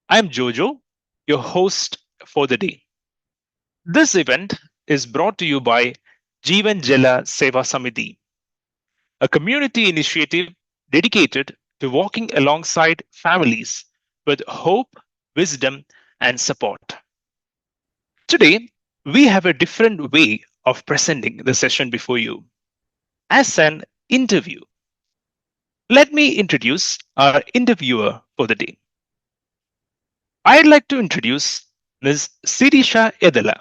I'm Jojo, your host for the day. This event is brought to you by Jeevan Jala Seva Samiti, a community initiative dedicated to walking alongside families with hope, wisdom, and support. Today, we have a different way of presenting the session before you as an interview. Let me introduce our interviewer for the day. I'd like to introduce Ms. Sirisha Edela.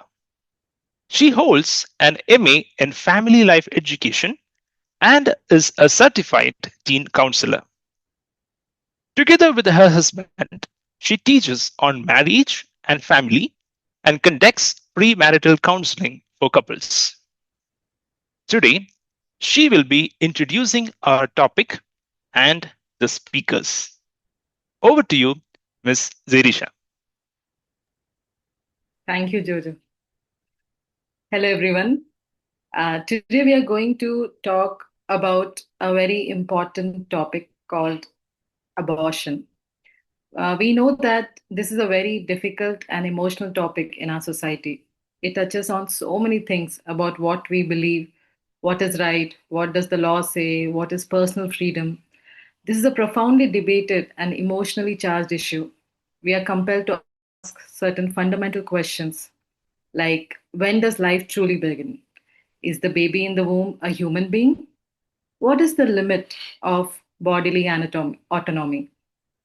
She holds an MA in Family Life Education and is a certified teen counselor. Together with her husband, she teaches on marriage and family and conducts premarital counseling for couples. Today, she will be introducing our topic and the speakers. Over to you, Ms. Zerisha. Thank you, Jojo. Hello, everyone. Today we are going to talk about a very important topic called abortion. We know that this is a very difficult and emotional topic in our society. It touches on so many things about what we believe, what is right, what does the law say, what is personal freedom. This is a profoundly debated and emotionally charged issue. We are compelled to ask certain fundamental questions like when does life truly begin? Is the baby in the womb a human being? What is the limit of bodily autonomy?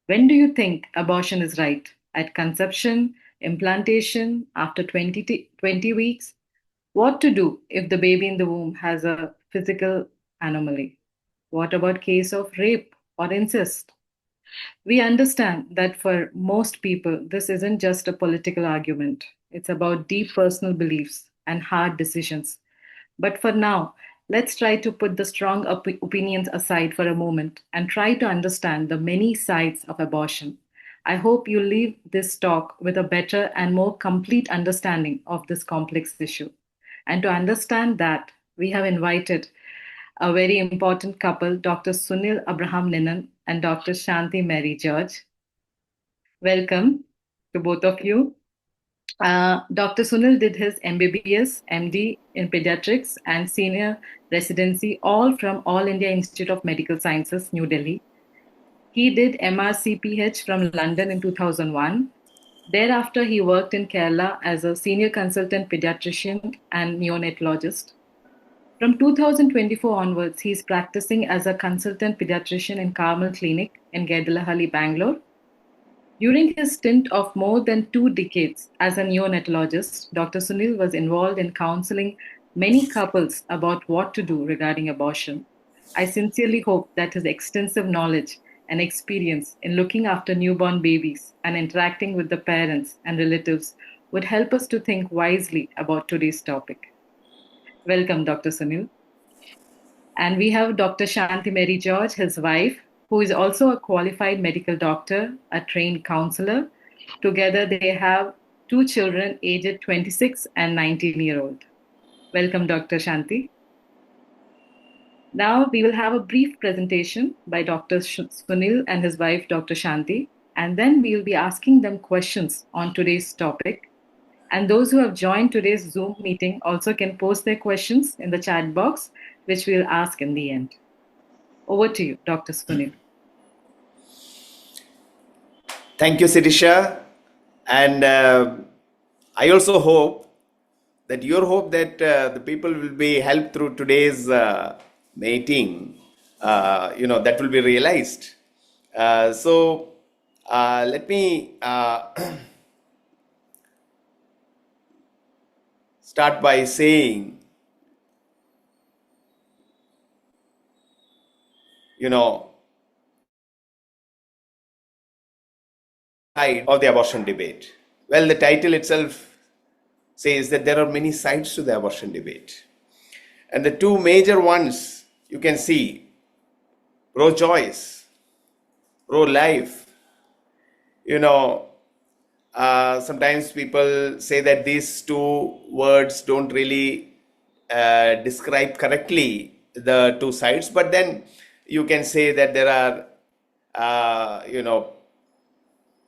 When do you think abortion is right? At conception, implantation, after 20 weeks? What to do if the baby in the womb has a physical anomaly? What about case of rape or incest? We understand that for most people, this isn't just a political argument. It's about deep personal beliefs and hard decisions. But for now, let's try to put the strong opinions aside for a moment and try to understand the many sides of abortion. I hope you leave this talk with a better and more complete understanding of this complex issue. And to understand that, we have invited a very important couple, Dr. Sunil Abraham Ninan and Dr. Shanti Mary George. Welcome to both of you. Dr. Sunil did his MBBS, MD in pediatrics, and senior residency all from All India Institute of Medical Sciences, New Delhi. He did MRCPCH from London in 2001. Thereafter, he worked in Kerala as a senior consultant pediatrician and neonatologist. From 2024 onwards, he is practicing as a consultant pediatrician in Carmel Clinic in Gedalahalli, Bangalore. During his stint of more than 2 decades as a neonatologist, Dr. Sunil was involved in counseling many couples about what to do regarding abortion. I sincerely hope that his extensive knowledge and experience in looking after newborn babies and interacting with the parents and relatives would help us to think wisely about today's topic. Welcome, Dr. Sunil. And we have Dr. Shanti Mary George, his wife, who is also a qualified medical doctor, a trained counselor. Together, they have 2 children aged 26 and 19-year-old. Welcome, Dr. Shanti. Now, we will have a brief presentation by Dr. Sunil and his wife, Dr. Shanti, and then we will be asking them questions on today's topic. And those who have joined today's Zoom meeting also can post their questions in the chat box, which we'll ask in the end. Over to you, Dr. Sunil. Thank you, Sirisha. And I also hope that the people will be helped through today's meeting, that will be realized. So let me start by saying, side of the abortion debate. Well, the title itself says that there are many sides to the abortion debate. And the two major ones you can see, pro-choice, pro-life. Sometimes people say that these two words don't really describe correctly the two sides, but then you can say that there are,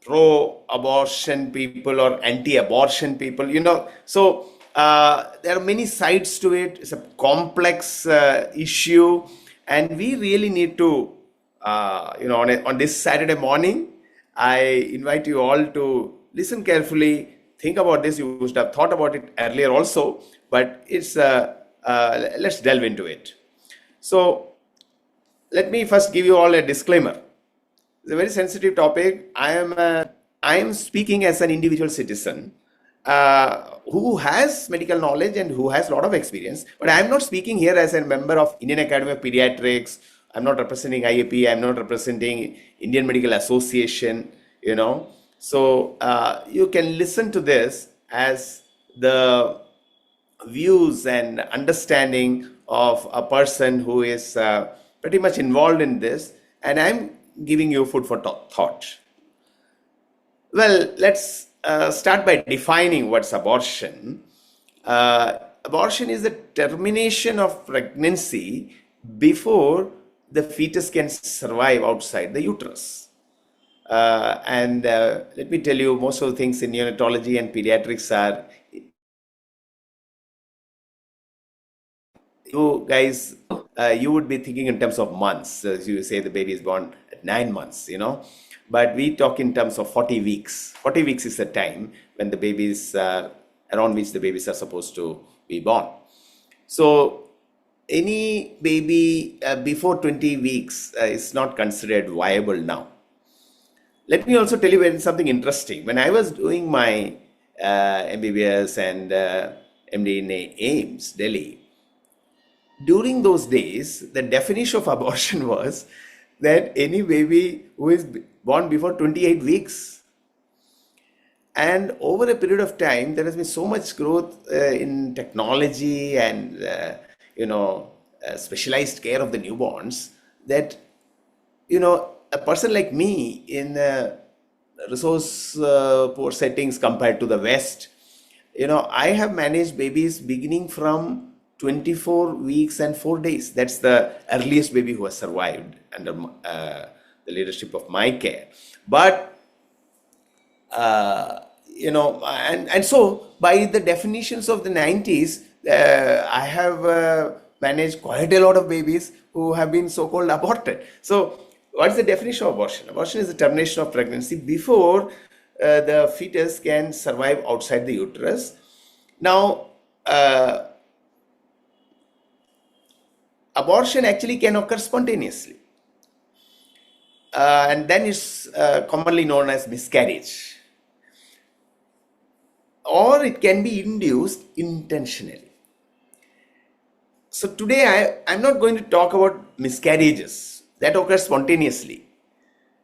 pro-abortion people or anti-abortion people, so there are many sides to it. It's a complex issue, and we really need to, on this Saturday morning, I invite you all to listen carefully, think about this. You must have thought about it earlier also, but it's let's delve into it. So let me first give you all a disclaimer. It's a very sensitive topic. I am speaking as an individual citizen who has medical knowledge and who has a lot of experience, but I am not speaking here as a member of Indian Academy of Pediatrics. I'm not representing IAP. I'm not representing Indian Medical Association. So you can listen to this as the views and understanding of a person who is pretty much involved in this, and I'm giving you food for thought. Well, let's start by defining what's abortion. Abortion is the termination of pregnancy before the fetus can survive outside the uterus. And let me tell you, most of the things in neonatology and pediatrics are, you guys, you would be thinking in terms of months. As you say, the baby is born at 9 months, but we talk in terms of 40 weeks. 40 weeks is the time when the babies, around which the babies are supposed to be born. So any baby before 20 weeks is not considered viable now. Let me also tell you something interesting. When I was doing my MBBS and MD in AIMS, Delhi, during those days, the definition of abortion was that any baby who is born before 28 weeks. And over a period of time, there has been so much growth in technology and, specialized care of the newborns that, a person like me in resource poor settings compared to the West, I have managed babies beginning from 24 weeks and 4 days. That's the earliest baby who has survived under the leadership of my care. But, and so by the definitions of the 90s, I have managed quite a lot of babies who have been so-called aborted. So what is the definition of abortion? Abortion is the termination of pregnancy before the fetus can survive outside the uterus. Now, abortion actually can occur spontaneously, and then it's commonly known as miscarriage, or it can be induced intentionally. So today I'm not going to talk about miscarriages that occur spontaneously.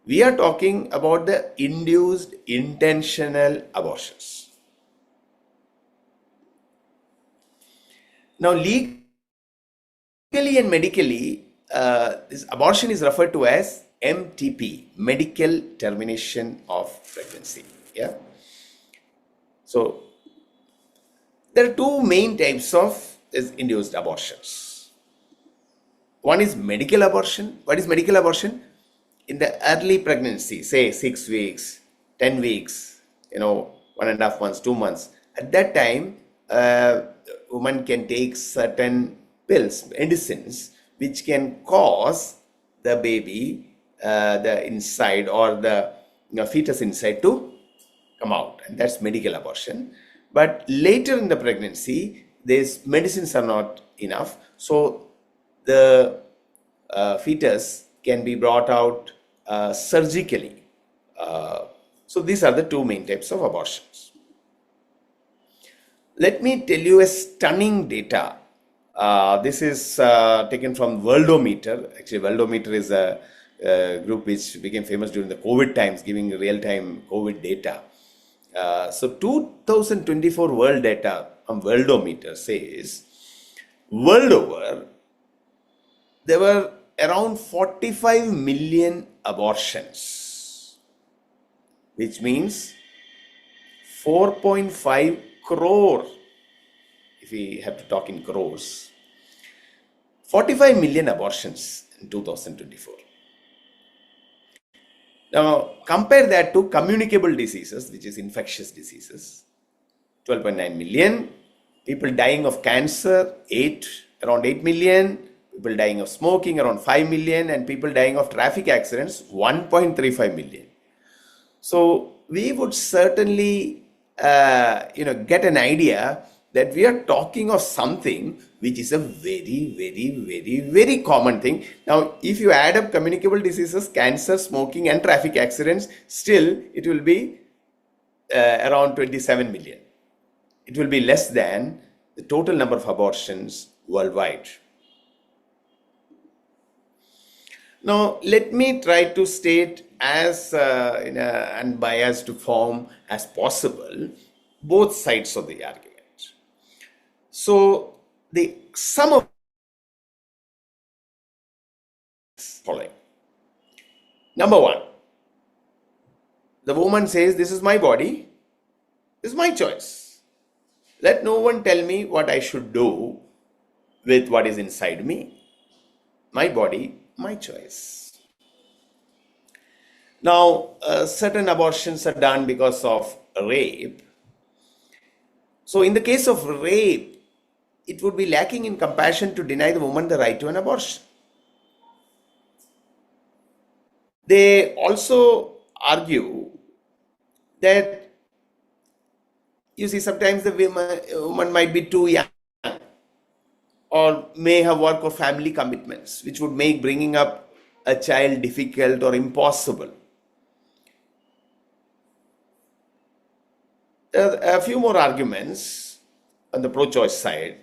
We are talking about the induced intentional abortions. Now, legally and medically, this abortion is referred to as MTP, medical termination of pregnancy. Yeah. So there are two main types of induced abortions. One is medical abortion. What is medical abortion? In the early pregnancy, say 6 weeks, 10 weeks, 1.5 months, 2 months. At that time, woman can take certain pills, medicines, which can cause the baby, the inside or the fetus inside to come out, and that's medical abortion. But later in the pregnancy, these medicines are not enough, so the fetus can be brought out surgically. So these are the two main types of abortions. Let me tell you a stunning data. This is taken from Worldometer. Actually, Worldometer is a group which became famous during the COVID times, giving real-time COVID data. So 2024 world data from Worldometer says, world over, there were around 45 million abortions, which means 4.5 crore, if we have to talk in crores, 45 million abortions in 2024. Now, compare that to communicable diseases, which is infectious diseases. 12.9 million. People dying of cancer, around 8 million. People dying of smoking, around 5 million. And people dying of traffic accidents, 1.35 million. So we would certainly, get an idea that we are talking of something which is a very, very, very, very common thing. Now, if you add up communicable diseases, cancer, smoking, and traffic accidents, still it will be around 27 million. It will be less than the total number of abortions worldwide. Now, let me try to state as in an unbiased form as possible both sides of the argument. So, the sum of following. Number one, the woman says, "This is my body, this is my choice. Let no one tell me what I should do with what is inside me. My body, my choice." Now, certain abortions are done because of rape. So, in the case of rape, it would be lacking in compassion to deny the woman the right to an abortion. They also argue that, you see, sometimes the woman might be too young or may have work or family commitments, which would make bringing up a child difficult or impossible. A few more arguments on the pro-choice side.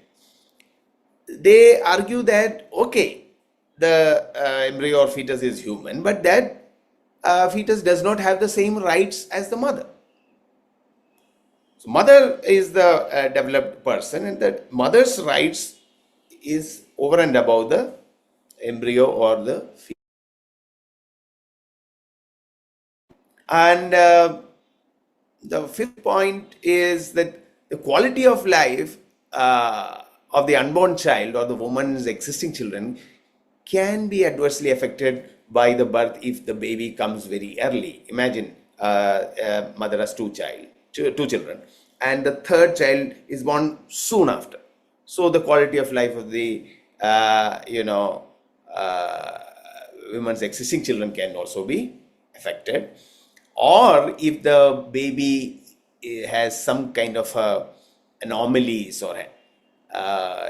They argue that, okay, the embryo or fetus is human, but that fetus does not have the same rights as the mother. So mother is the developed person, and that mother's rights is over and above the embryo or the fetus. And the fifth point is that the quality of life of the unborn child or the woman's existing children can be adversely affected by the birth if the baby comes very early. Imagine a mother has two children, and the third child is born soon after. So the quality of life of the women's existing children can also be affected. Or if the baby has some kind of anomalies or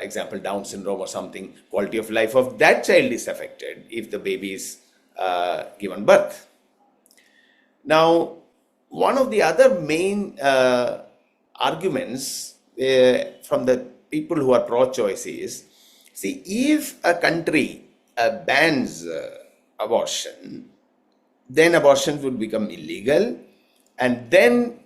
example Down syndrome or something, quality of life of that child is affected if the baby is given birth. Now, one of the other main arguments from the people who are pro-choice is, see, if a country bans abortion, then abortion would become illegal, and then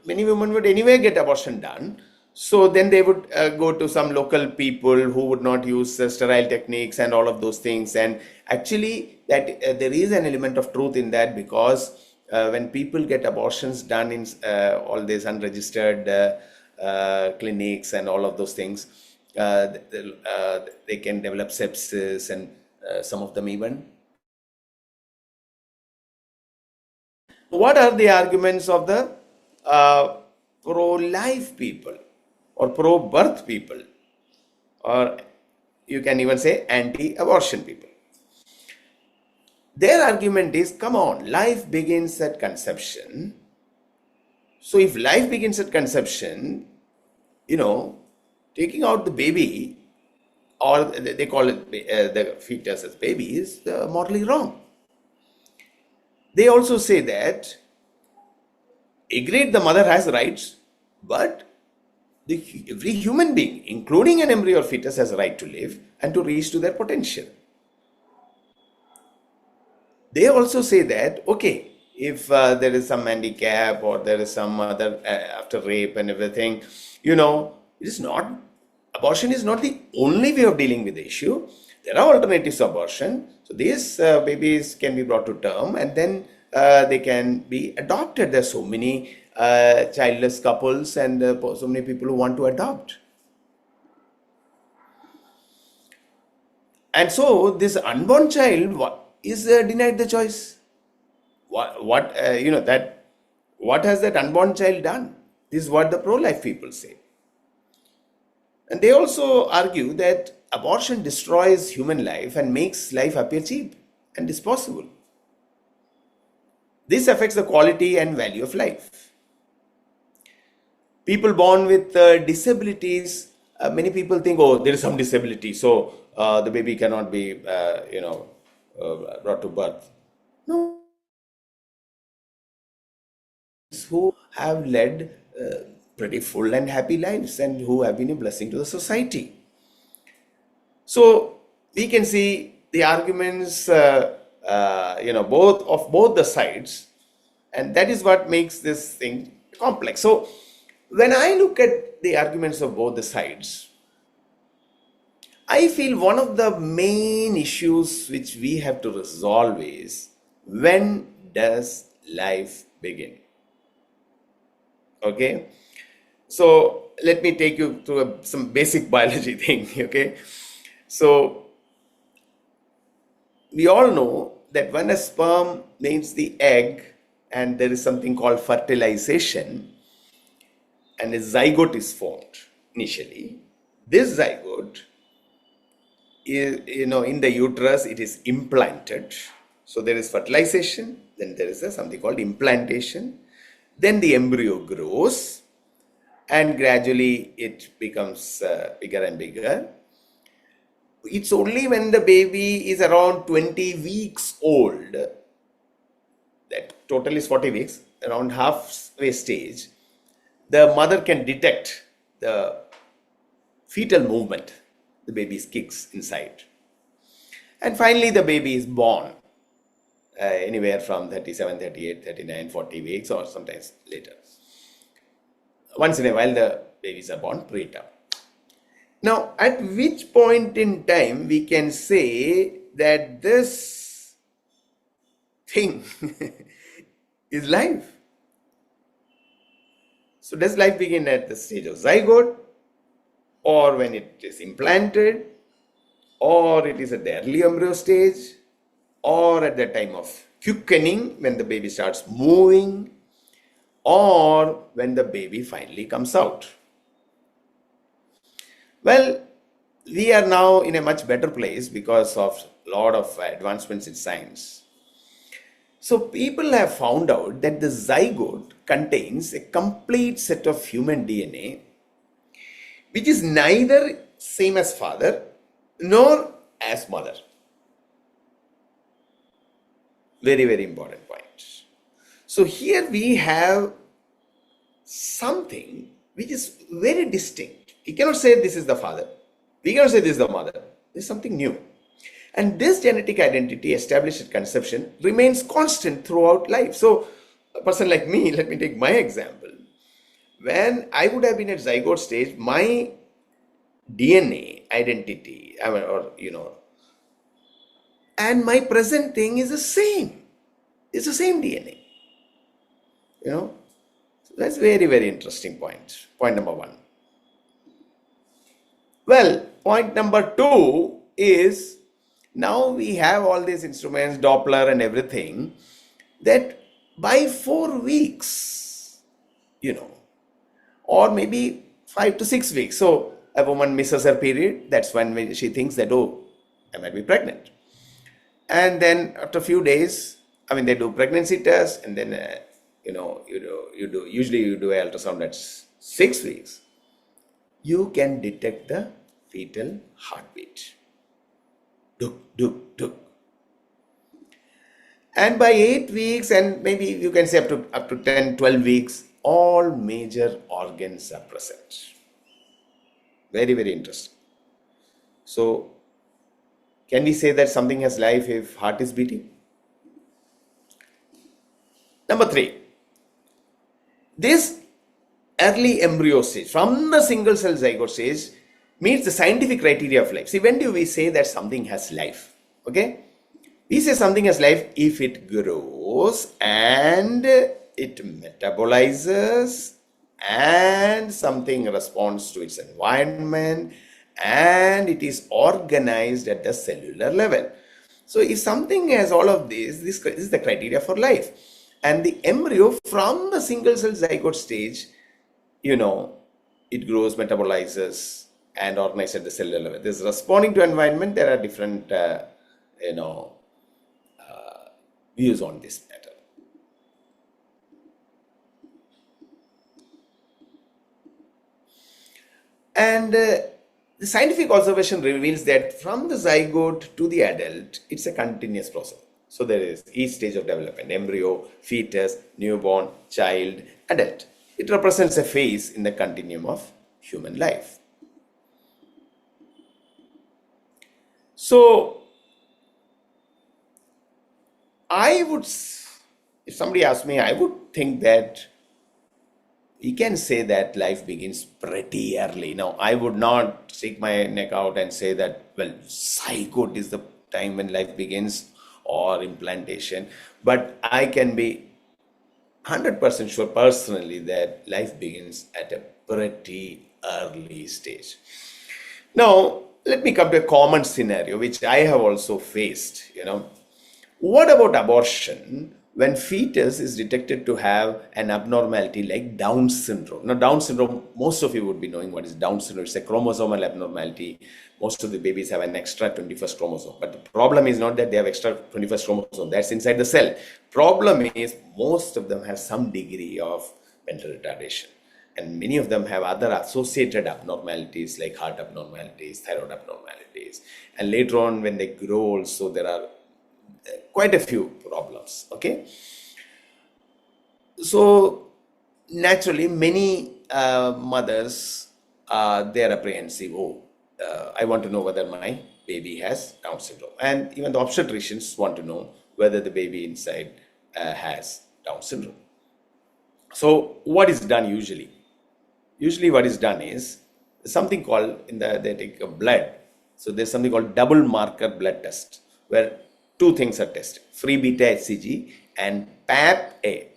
many women would anyway get abortion done. So then they would go to some local people who would not use sterile techniques and all of those things. And actually, that there is an element of truth in that, because when people get abortions done in all these unregistered clinics and all of those things, they can develop sepsis, and some of them even. What are the arguments of the pro-life people or pro-birth people, or you can even say anti-abortion people? Their argument is, come on, life begins at conception. So if life begins at conception, taking out the baby, or they call it the fetus as baby, is morally wrong. They also say that, agreed, the mother has rights, but every human being, including an embryo or fetus, has a right to live and to reach to their potential. They also say that, okay, if there is some handicap or there is some other after rape and everything, abortion is not the only way of dealing with the issue. There are alternatives to abortion. So these babies can be brought to term, and then they can be adopted. There are so many childless couples and so many people who want to adopt. And so this unborn child is denied the choice. what has that unborn child done? This is what the pro-life people say. And they also argue that abortion destroys human life and makes life appear cheap and disposable. This affects the quality and value of life. People born with disabilities, many people think, oh, there is some disability, so the baby cannot be, brought to birth. No. Who have led pretty full and happy lives and who have been a blessing to the society. So we can see the arguments, both the sides, and that is what makes this thing complex. So when I look at the arguments of both the sides, I feel one of the main issues which we have to resolve is, when does life begin? Okay, so let me take you through some basic biology thing. Okay, so we all know that when a sperm meets the egg and there is something called fertilization and a zygote is formed initially, this zygote is, in the uterus, it is implanted. So there is fertilization, then there is something called implantation. Then the embryo grows and gradually it becomes bigger and bigger. It's only when the baby is around 20 weeks old, that total is 40 weeks, around halfway stage, the mother can detect the fetal movement, the baby's kicks inside. And finally the baby is born. Anywhere from 37, 38, 39, 40 weeks or sometimes later. Once in a while the babies are born preterm. Now at which point in time we can say that this thing is life? So does life begin at the stage of zygote, or when it is implanted, or it is at the early embryo stage, or at the time of quickening when the baby starts moving, or when the baby finally comes out? Well, we are now in a much better place because of a lot of advancements in science. So people have found out that the zygote contains a complete set of human DNA, which is neither same as father nor as mother. Very, very important point. So here we have something which is very distinct. We cannot say this is the father. We cannot say this is the mother. This is something new. And this genetic identity established at conception remains constant throughout life. So a person like me, let me take my example. When I would have been at zygote stage, my DNA identity, and my present thing is the same. It's the same DNA. So that's very, very interesting point. Point number one. Well, point number two is, now we have all these instruments, Doppler and everything, that by 4 weeks, or maybe 5 to 6 weeks. So a woman misses her period. That's when she thinks that, oh, I might be pregnant. And then after a few days, they do pregnancy test, and then usually you do an ultrasound at 6 weeks. You can detect the fetal heartbeat. Duk, duk, duk. And by 8 weeks, and maybe you can say up to 10, 12 weeks, all major organs are present. Very, very interesting. So can we say that something has life if heart is beating? Number 3, this early embryo stage, from the single cell zygote stage, meets the scientific criteria of life. See, when do we say that something has life? Okay, we say something has life if it grows and it metabolizes and something responds to its environment and it is organized at the cellular level. So if something has all of this is the criteria for life. And the embryo from the single cell zygote stage, it grows, metabolizes, and organizes at the cellular level. This responding to environment. There are different, views on this matter. And the scientific observation reveals that from the zygote to the adult, it's a continuous process. So there is each stage of development: embryo, fetus, newborn, child, adult. It represents a phase in the continuum of human life. So if somebody asked me, I would think that we can say that life begins pretty early. Now, I would not stick my neck out and say that, well, zygote is the time when life begins, or implantation, but I can be 100% sure personally that life begins at a pretty early stage. Now, let me come to a common scenario which I have also faced. What about abortion when fetus is detected to have an abnormality like Down syndrome? Now, Down syndrome, most of you would be knowing what is Down syndrome. It's a chromosomal abnormality. Most of the babies have an extra 21st chromosome. But the problem is not that they have extra 21st chromosome. That's inside the cell. Problem is most of them have some degree of mental retardation. And many of them have other associated abnormalities like heart abnormalities, thyroid abnormalities. And later on when they grow also, there are quite a few problems. Okay. So naturally many mothers, they're apprehensive. I want to know whether my baby has Down syndrome. And even the obstetricians want to know whether the baby inside has Down syndrome. So what is done usually? Usually what is done is something called, they take a blood. So there's something called double marker blood test, where two things are tested: free beta HCG and PAP-A.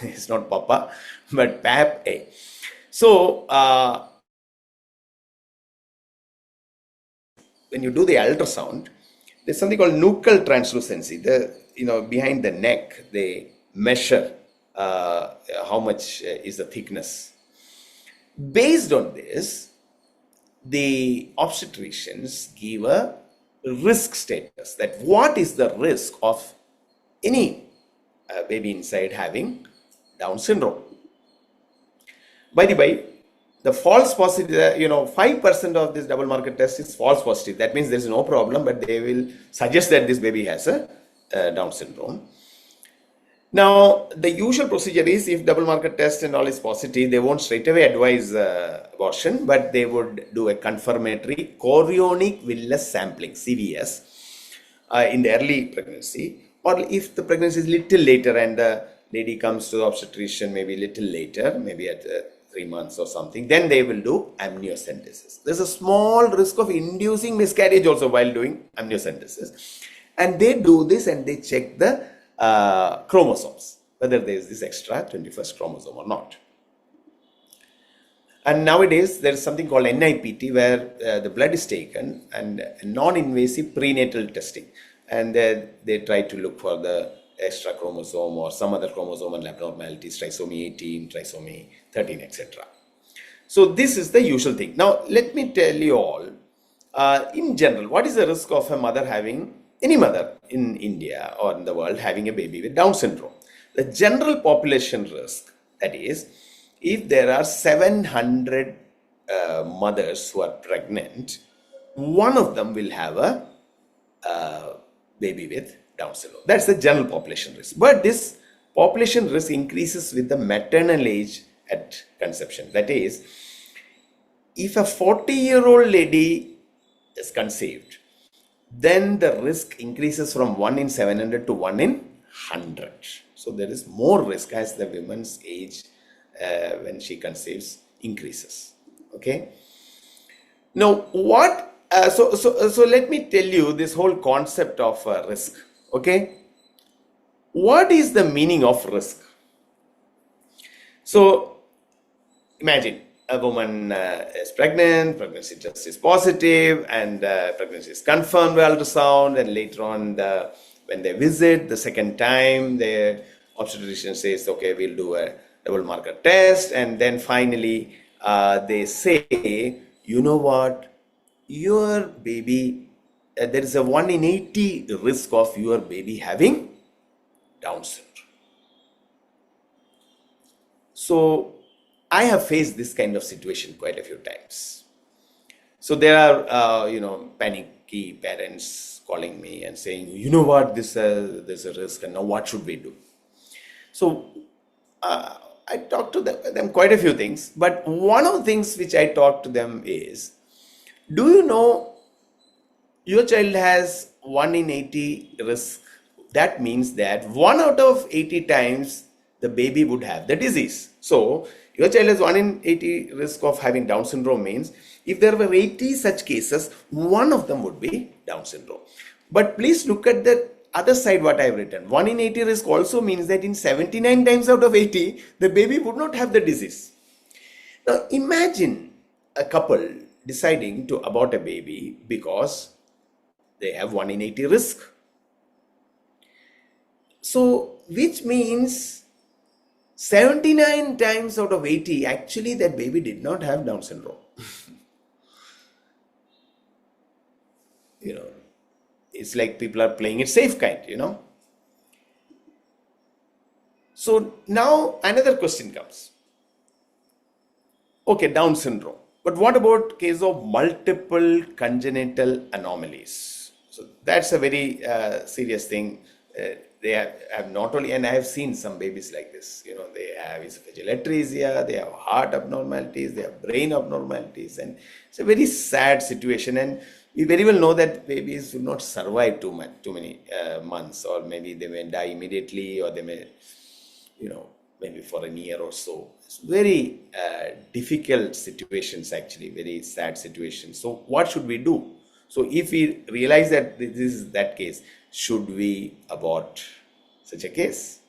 It's not Papa, but PAP-A. So when you do the ultrasound, there's something called nuchal translucency. Behind the neck, they measure how much is the thickness. Based on this, the obstetricians give a risk status, that what is the risk of any baby inside having Down syndrome. By the way, the false positive, 5% of this double marker test is false positive. That means there is no problem, but they will suggest that this baby has a Down syndrome. Now, the usual procedure is, if double marker test and all is positive, they won't straight away advise abortion, but they would do a confirmatory chorionic villus sampling, CVS, in the early pregnancy. Or if the pregnancy is little later and the lady comes to the obstetrician maybe little later, maybe at 3 months or something, then they will do amniocentesis. There's a small risk of inducing miscarriage also while doing amniocentesis. And they do this and they check the chromosomes, whether there is this extra 21st chromosome or not. And nowadays there is something called NIPT, where the blood is taken and non-invasive prenatal testing, and they try to look for the extra chromosome or some other chromosomal abnormalities, trisomy 18, trisomy 13, etc. So this is the usual thing. Now let me tell you all, in general, what is the risk of a mother having, any mother in India or in the world having a baby with Down syndrome? The general population risk, that is, if there are 700 mothers who are pregnant, one of them will have a baby with Down syndrome. That's the general population risk. But this population risk increases with the maternal age at conception. That is, if a 40-year-old lady is conceived, then the risk increases from 1 in 700 to 1 in 100. So there is more risk as the woman's age when she conceives increases. Okay. Now what? So let me tell you this whole concept of risk. Okay. What is the meaning of risk? So imagine a woman is pregnant, pregnancy test is positive, and pregnancy is confirmed by ultrasound, and later on when they visit the second time, the obstetrician says, okay, we'll do a double marker test, and then finally they say, you know what, your baby, there is a 1 in 80 risk of your baby having Down syndrome. So I have faced this kind of situation quite a few times. So there are, panicky parents calling me and saying, you know what, there's a risk, and now what should we do? So I talked to them quite a few things, but one of the things which I talked to them is, do you know your child has 1 in 80 risk? That means that 1 out of 80 times the baby would have the disease. So your child has 1 in 80 risk of having Down syndrome means if there were 80 such cases, 1 of them would be Down syndrome. But please look at the other side what I have written. 1 in 80 risk also means that in 79 times out of 80, the baby would not have the disease. Now imagine a couple deciding to abort a baby because they have 1 in 80 risk. So which means 79 times out of 80, actually that baby did not have Down syndrome. It's like people are playing it safe kind, So now another question comes. Okay, Down syndrome. But what about case of multiple congenital anomalies? So that's a very serious thing. They have not only, and I have seen some babies like this, they have esophageal atresia, they have heart abnormalities, they have brain abnormalities, and it's a very sad situation. And we very well know that babies will not survive too many months, or maybe they may die immediately, or they may, maybe for a year or so. It's very difficult situations, actually, very sad situations. So what should we do? So if we realize that this is that case, should we abort such a case?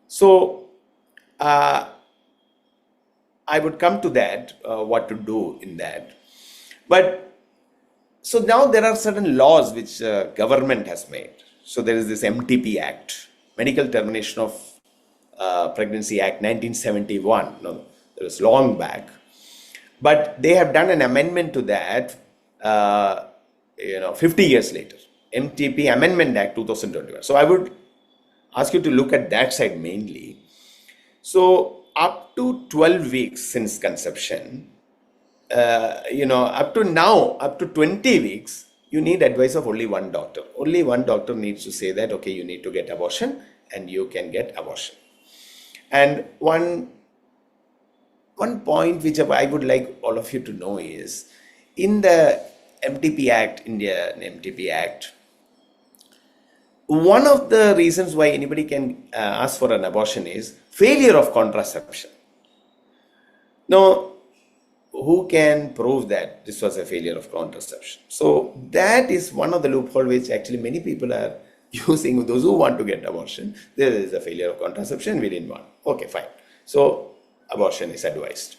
So I would come to that, what to do in that. But so now there are certain laws which government has made. So there is this MTP Act, Medical Termination of Pregnancy Act 1971. No, it was long back. But they have done an amendment to that 50 years later. MTP Amendment Act 2021. So I would ask you to look at that side mainly. So up to 12 weeks since conception, up to now, up to 20 weeks, you need advice of only one doctor. Only one doctor needs to say that, okay, you need to get abortion, and you can get abortion. And one point which I would like all of you to know is, in the MTP Act, Indian MTP Act, one of the reasons why anybody can ask for an abortion is failure of contraception. Now, who can prove that this was a failure of contraception? So that is one of the loopholes which actually many people are using. Those who want to get abortion, there is a failure of contraception, we didn't want. Okay, fine. So abortion is advised.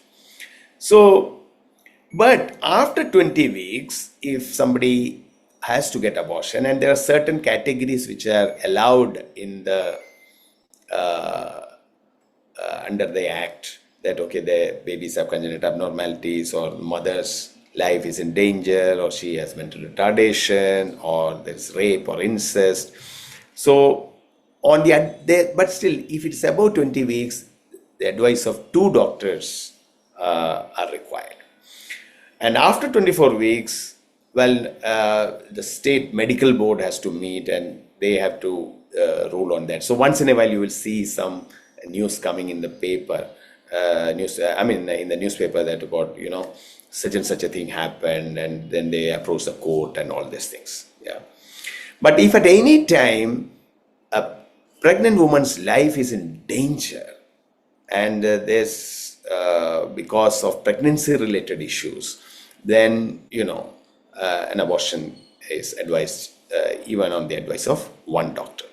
So, but after 20 weeks, if somebody has to get abortion, and there are certain categories which are allowed in the under the act, that okay, the babies have congenital abnormalities, or mother's life is in danger, or she has mental retardation, or there's rape or incest. So on but still, if it's about 20 weeks, the advice of 2 doctors are required. And after 24 weeks, the state medical board has to meet, and they have to rule on that. So once in a while, you will see some news coming in the paper, in the newspaper, that about, such and such a thing happened, and then they approach the court and all these things. Yeah. But if at any time a pregnant woman's life is in danger, and there's because of pregnancy related issues, then an abortion is advised, even on the advice of one doctor.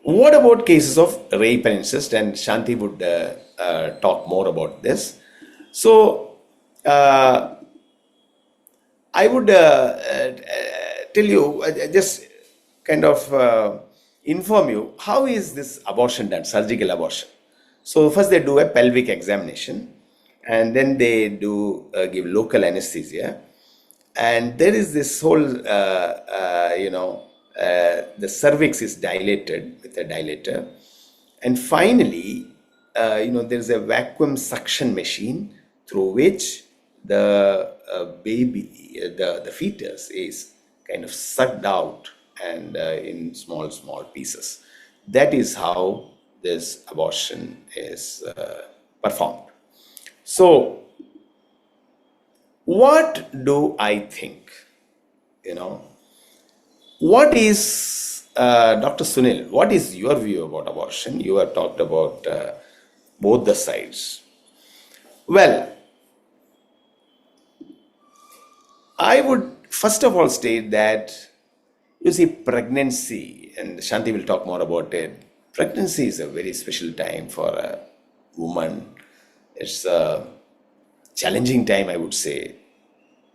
What about cases of rape and incest? And Shanti would talk more about this. So I would tell you, just kind of inform you, how is this abortion done, surgical abortion? So first they do a pelvic examination, and then they do give local anesthesia. And there is this whole, the cervix is dilated with a dilator. And finally, there's a vacuum suction machine through which the baby, the fetus is kind of sucked out and in small pieces. That is how this abortion is performed. So, what do I think? What is, Dr. Sunil, what is your view about abortion? You have talked about both the sides. Well, I would first of all state that, you see, pregnancy, and Shanti will talk more about it. Pregnancy is a very special time for a woman. It's a challenging time, I would say.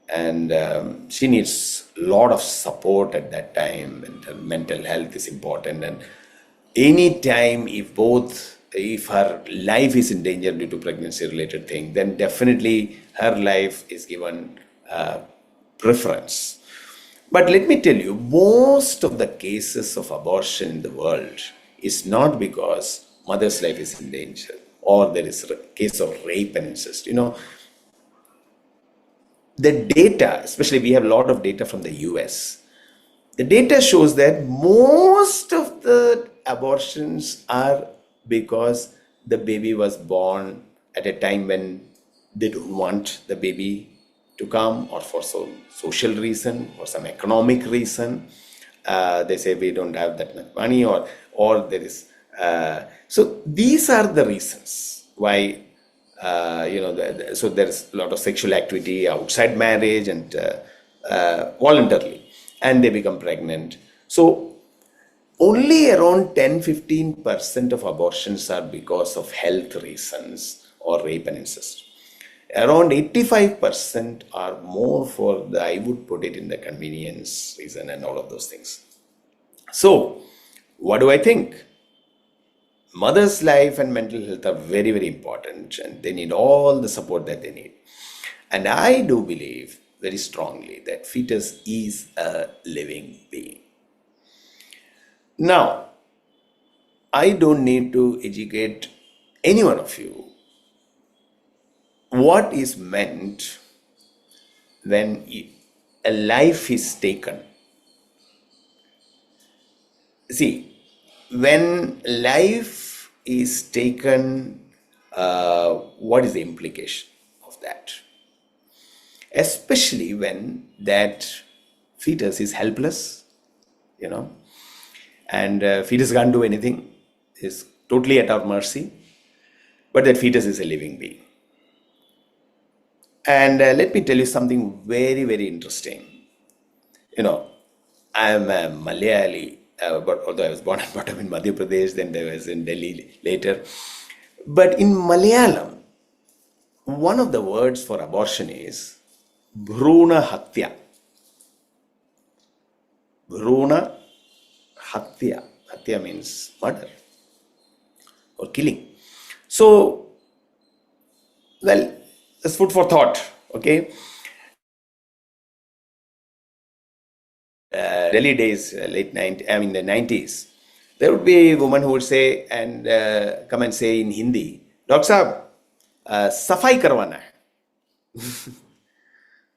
And she needs a lot of support at that time, and her mental health is important. And any time if her life is in danger due to pregnancy related thing, then definitely her life is given preference. But let me tell you, most of the cases of abortion in the world is not because mother's life is in danger or there is a case of rape and incest. The data, especially we have a lot of data from the US, the data shows that most of the abortions are because the baby was born at a time when they don't want the baby to come, or for some social reason or some economic reason. They say we don't have that much money, or there is. So these are the reasons why. So there's a lot of sexual activity outside marriage and voluntarily, and they become pregnant. So only around 10-15% of abortions are because of health reasons or rape and incest. Around 85% are more for the, I would put it in the convenience reason and all of those things. So what do I think? Mother's life and mental health are very, very important, and they need all the support that they need. And I do believe very strongly that fetus is a living being. Now, I don't need to educate any one of you what is meant when a life is taken. See, when life is taken, what is the implication of that? Especially when that fetus is helpless, and fetus can't do anything, is totally at our mercy, but that fetus is a living being. And let me tell you something very, very interesting. I am a Malayali, although I was born and brought up in Madhya Pradesh, then I was in Delhi later. But in Malayalam, one of the words for abortion is Bhruna Hatya. Bhruna Hatya. Hatya means murder or killing. So, well, that's food for thought, okay? Delhi days, the 90s, there would be a woman who would say and come and say in Hindi, Doctor Sahab, safai karwana hai.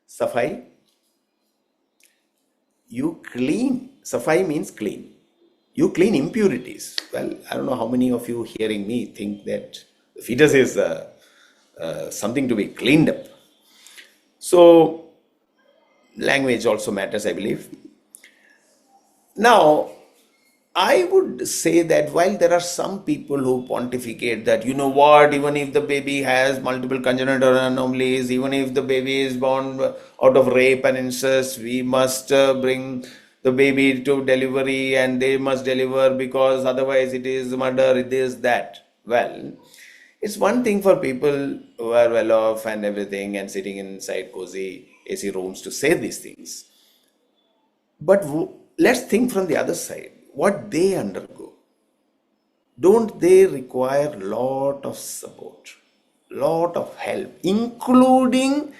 Safai, you clean. Safai means clean. You clean impurities. Well, I don't know how many of you hearing me think that the fetus is something to be cleaned up. So, language also matters, I believe. Now, I would say that while there are some people who pontificate that, even if the baby has multiple congenital anomalies, even if the baby is born out of rape and incest, we must bring the baby to delivery and they must deliver because otherwise it is murder, it is that. Well, It's one thing for people who are well off and everything and sitting inside cozy AC rooms to say these things. But let's think from the other side, what they undergo. Don't they require lot of support, lot of help, including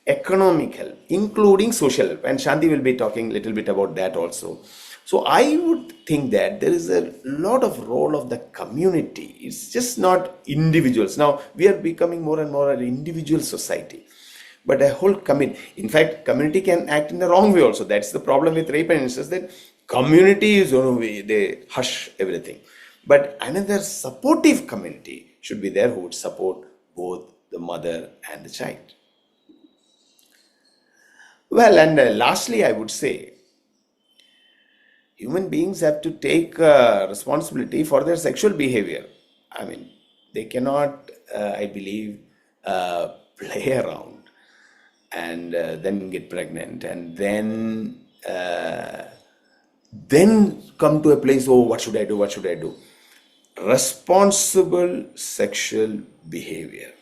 economic help, including social help? And Shanti will be talking a little bit about that also. So I would think that there is a lot of role of the community. It's just not individuals. Now we are becoming more and more an individual society, but a whole community. In fact, community can act in the wrong way also. That's the problem with rape and incest, that community is one way, they hush everything. But another supportive community should be there who would support both the mother and the child. Well, and lastly, I would say human beings have to take responsibility for their sexual behavior. I mean, they cannot, I believe, play around and then get pregnant and then come to a place, oh, what should I do? What should I do? Responsible sexual behavior,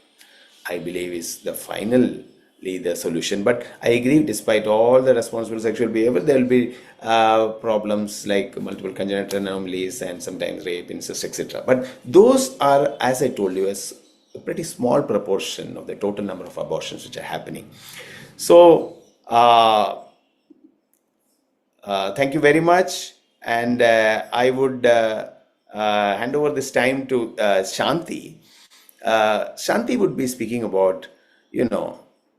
I believe, is finally the solution. But I agree, despite all the responsible sexual behavior, there will be problems like multiple congenital anomalies and sometimes rape, incest, etc. But those are, as I told you, as a pretty small proportion of the total number of abortions which are happening. So thank you very much, and I would hand over this time to Shanti. Shanti would be speaking about,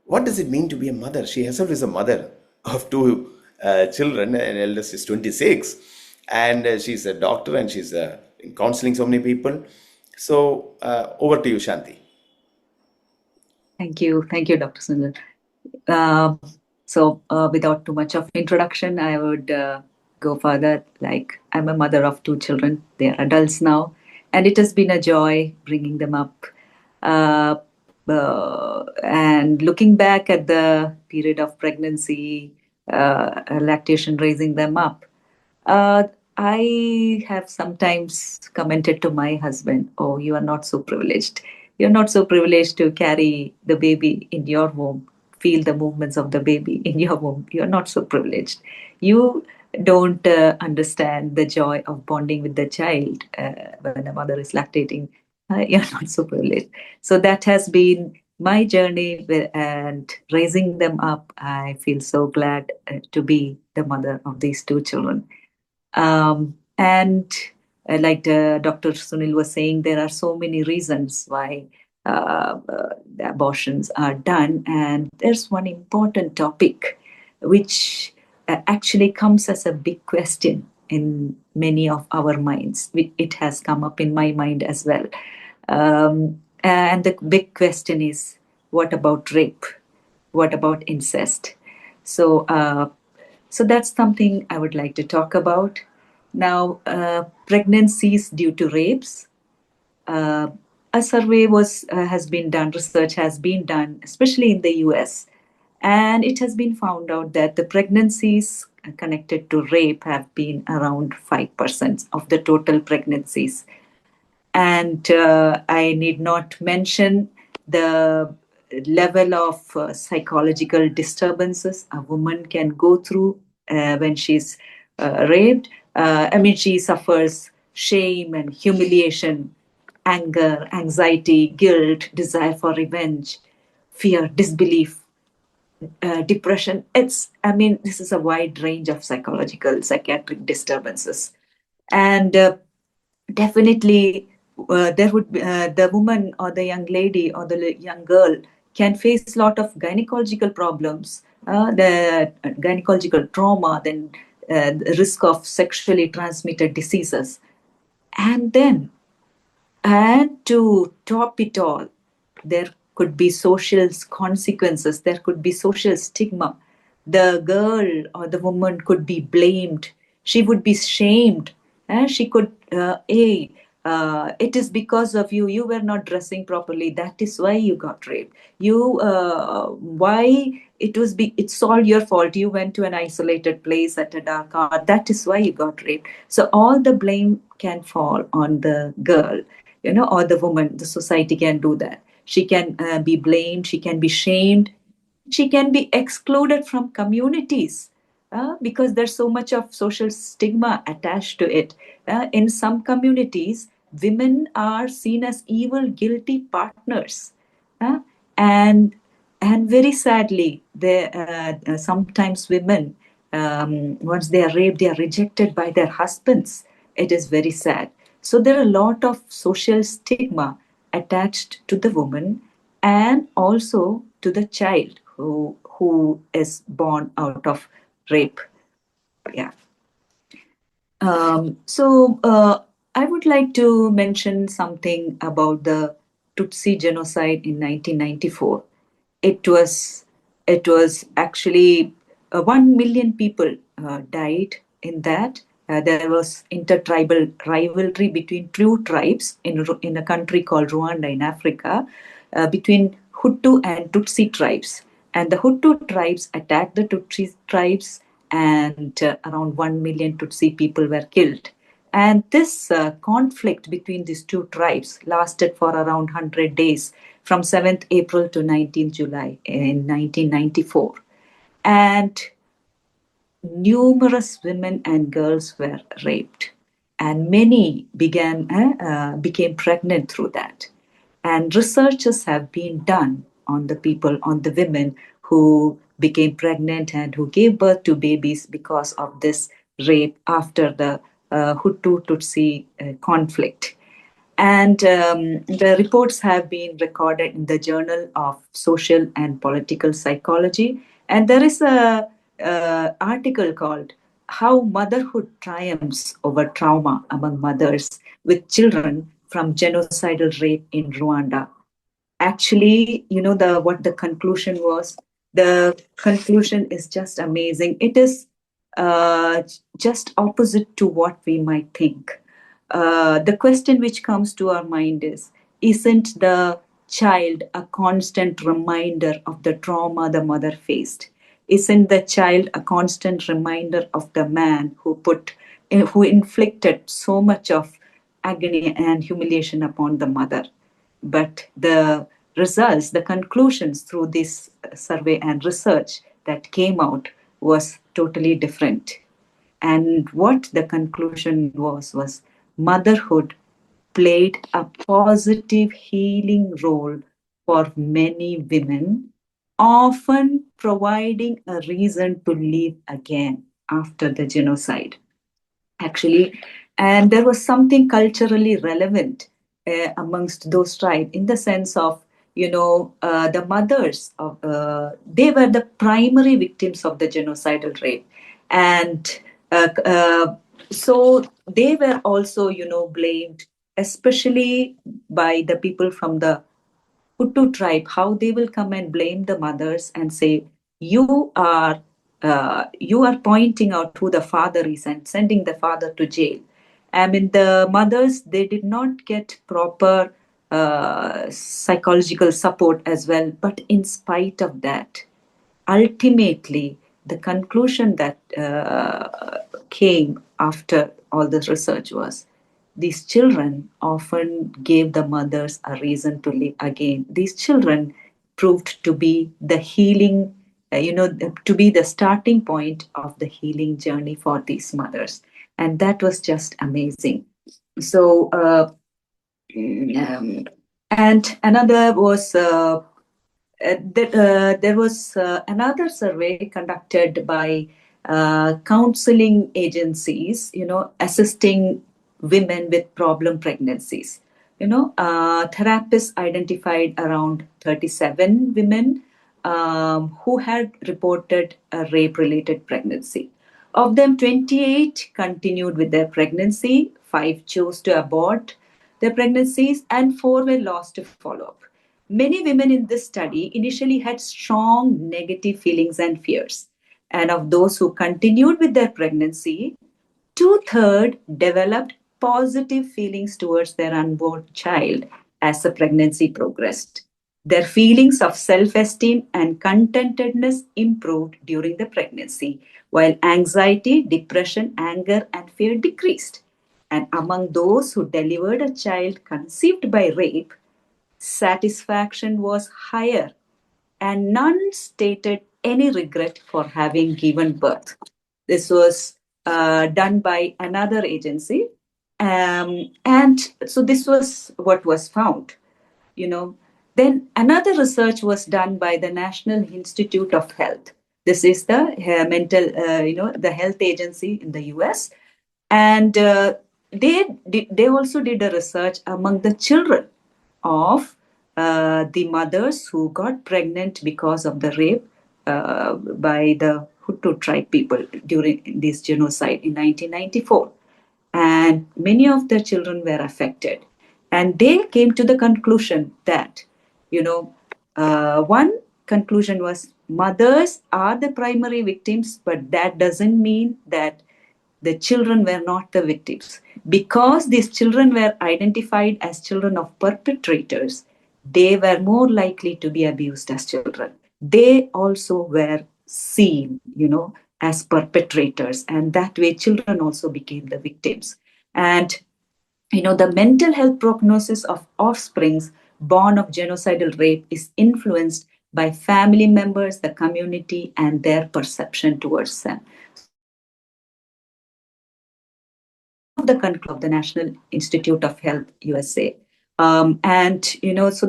what does it mean to be a mother? She herself is a mother of two children, and eldest is 26, and she's a doctor and she's counseling so many people. So over to you, Shanti. Thank you, Dr. Sunil. So without too much of introduction, I would go further. Like, I'm a mother of two children. They are adults now, and it has been a joy bringing them up. And looking back at the period of pregnancy, lactation, raising them up, I have sometimes commented to my husband, "Oh, you are not so privileged. You're not so privileged to carry the baby in your womb, feel the movements of the baby in your womb. You're not so privileged. You don't understand the joy of bonding with the child when a mother is lactating. You're not so privileged." So that has been my journey, and raising them up. I feel so glad to be the mother of these two children. And like Dr. Sunil was saying, there are so many reasons why the abortions are done. And there's one important topic which actually comes as a big question in many of our minds. It has come up in my mind as well. And the big question is, what about rape? What about incest? So that's something I would like to talk about. Now, pregnancies due to rapes. A survey has been done, research has been done, especially in the US, and it has been found out that the pregnancies connected to rape have been around 5% of the total pregnancies. And I need not mention the level of psychological disturbances a woman can go through when she's raped. She suffers shame and humiliation, anger, anxiety, guilt, desire for revenge, fear, disbelief, depression. This is a wide range of psychological, psychiatric disturbances. And definitely, there would be the woman or the young lady or the young girl can face a lot of gynecological problems, the gynecological trauma, then the risk of sexually transmitted diseases. And to top it all, there could be social consequences, there could be social stigma. The girl or the woman could be blamed, she would be shamed, and she could, it is because of you, you were not dressing properly, that is why you got raped. It's all your fault, you went to an isolated place at a dark hour, that is why you got raped. So all the blame can fall on the girl. or the woman, the society can do that. She can be blamed, she can be shamed, she can be excluded from communities because there's so much of social stigma attached to it. In some communities, women are seen as evil, guilty partners. Uh, and and very sadly, sometimes women, once they are raped, they are rejected by their husbands. It is very sad. So there are a lot of social stigma attached to the woman and also to the child who is born out of rape. Yeah. So I would like to mention something about the Tutsi genocide in 1994. It was it was actually 1 million people died in that. There was intertribal rivalry between two tribes in a country called Rwanda in Africa, between Hutu and Tutsi tribes. And the Hutu tribes attacked the Tutsi tribes, and around 1 million Tutsi people were killed. And this conflict between these two tribes lasted for around 100 days, from 7th April to 19th July in 1994. And numerous women and girls were raped, and many became pregnant through that. And researches have been done on the people, on the women who became pregnant and who gave birth to babies because of this rape after the Hutu Tutsi conflict. And the reports have been recorded in the Journal of Social and Political Psychology. And there is a article called "How Motherhood Triumphs Over Trauma Among Mothers with Children from Genocidal Rape in Rwanda." Actually, the what the conclusion was. The conclusion is just amazing. It is just opposite to what we might think. The question which comes to our mind is: isn't the child a constant reminder of the trauma the mother faced? Isn't the child a constant reminder of the man who inflicted so much of agony and humiliation upon the mother? But the results, the conclusions through this survey and research that came out was totally different. And what the conclusion was motherhood played a positive healing role for many women, often providing a reason to live again after the genocide. Actually, and there was something culturally relevant amongst those tribes, in the sense of, the mothers of they were the primary victims of the genocidal rape. And so they were also, blamed, especially by the people from the Hutu tribe, how they will come and blame the mothers and say, you are pointing out who the father is and sending the father to jail. I mean, the mothers, they did not get proper psychological support as well. But in spite of that, ultimately, the conclusion that came after all this research was these children often gave the mothers a reason to live again. These children proved to be the healing, to be the starting point of the healing journey for these mothers. And that was just amazing. So, and another was there was another survey conducted by counseling agencies, assisting women with problem pregnancies. Therapists identified around 37 women who had reported a rape-related pregnancy. Of them, 28 continued with their pregnancy, 5 chose to abort their pregnancies, and 4 were lost to follow-up. Many women in this study initially had strong negative feelings and fears. And of those who continued with their pregnancy, 2/3 developed positive feelings towards their unborn child as the pregnancy progressed. Their feelings of self-esteem and contentedness improved during the pregnancy, while anxiety, depression, anger, and fear decreased. And among those who delivered a child conceived by rape, satisfaction was higher, and none stated any regret for having given birth. This was done by another agency. And so this was what was found, you know. Then another research was done by the National Institute of Health. This is the the health agency in the US. And they also did a research among the children of the mothers who got pregnant because of the rape by the Hutu tribe people during this genocide in 1994. And many of the children were affected. And they came to the conclusion that, one conclusion was mothers are the primary victims, but that doesn't mean that the children were not the victims. Because these children were identified as children of perpetrators, they were more likely to be abused as children. They also were seen, as perpetrators, and that way children also became the victims. And the mental health prognosis of offsprings born of genocidal rape is influenced by family members, the community, and their perception towards them. Of the conclusion of the National Institute of Health USA. So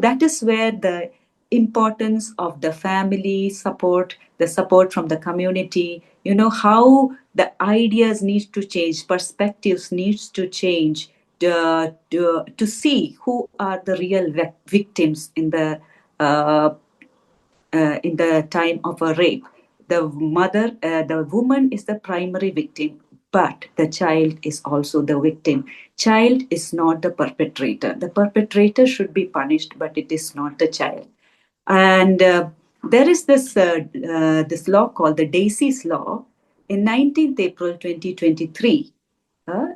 that is where the importance of the family support, the support from the community, how the ideas need to change, perspectives needs to change to see who are the real victims in the time of a rape. The woman is the primary victim, but the child is also the victim. Child is not the perpetrator. The perpetrator should be punished, but it is not the child. And there is this law called the Daisy's Law in 19th April 2023.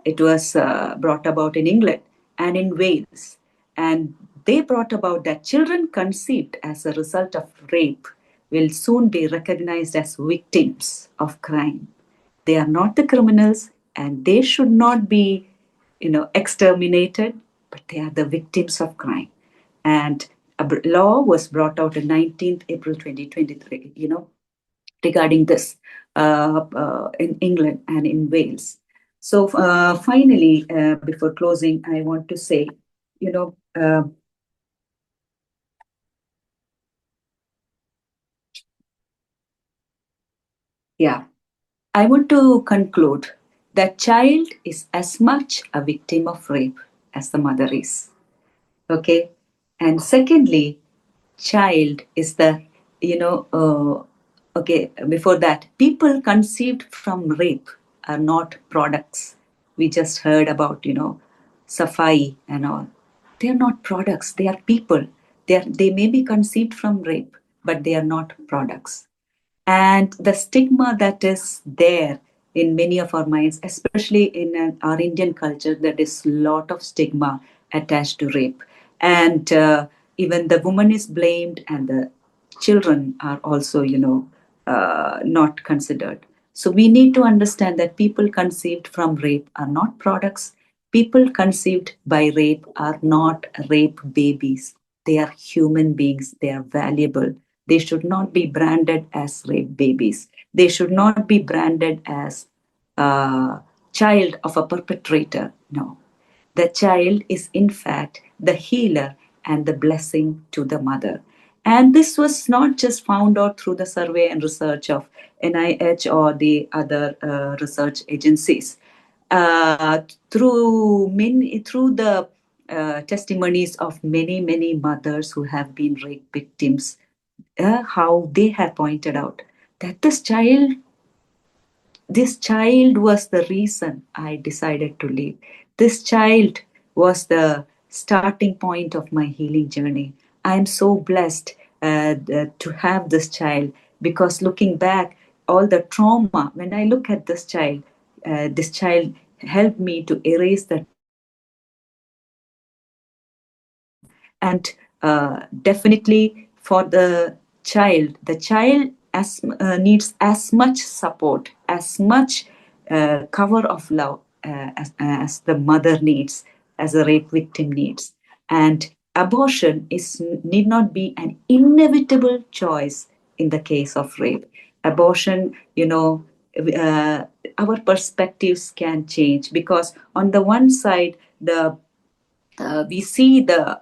It was brought about in England and in Wales. And they brought about that children conceived as a result of rape will soon be recognized as victims of crime. They are not the criminals, and they should not be, exterminated, but they are the victims of crime. And a law was brought out on 19th April 2023, regarding this in England and in Wales. So finally, before closing, I want to say, I want to conclude that child is as much a victim of rape as the mother is. Okay. And secondly, child is the, before that, people conceived from rape are not products. We just heard about, Safai and all. They are not products. They are people. They may be conceived from rape, but they are not products. And the stigma that is there in many of our minds, especially in our Indian culture, there is a lot of stigma attached to rape. And even the woman is blamed and the children are also, not considered. So we need to understand that people conceived from rape are not products. People conceived by rape are not rape babies. They are human beings. They are valuable. They should not be branded as rape babies. They should not be branded as a child of a perpetrator. No. The child is, in fact, the healer and the blessing to the mother. And this was not just found out through the survey and research of NIH or the other research agencies. Through the testimonies of many mothers who have been rape victims, how they have pointed out that this child was the reason I decided to leave. This child was the starting point of my healing journey. I am so blessed to have this child, because looking back, all the trauma, when I look at this child helped me to erase the and definitely for the child needs as much support, as much cover of love as the mother needs, as a rape victim needs. And abortion need not be an inevitable choice in the case of rape. Abortion, uh, our perspectives can change, because on the one side, we see the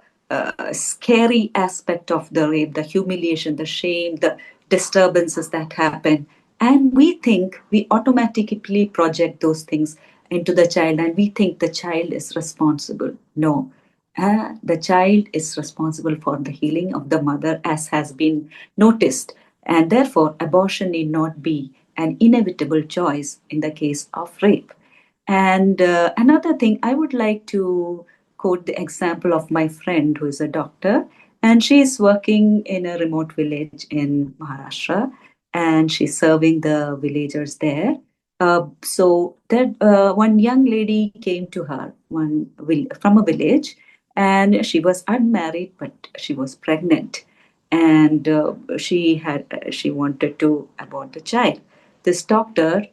scary aspect of the rape, the humiliation, the shame, the disturbances that happen. And we automatically project those things into the child, and we think the child is responsible. No, the child is responsible for the healing of the mother, as has been noticed. And therefore, abortion need not be an inevitable choice in the case of rape. And another thing, I would like to quote the example of my friend who is a doctor, and she is working in a remote village in Maharashtra, and she's serving the villagers there. So that one young lady came to her, from a village, and she was unmarried, but she was pregnant, and she wanted to abort the child. This doctor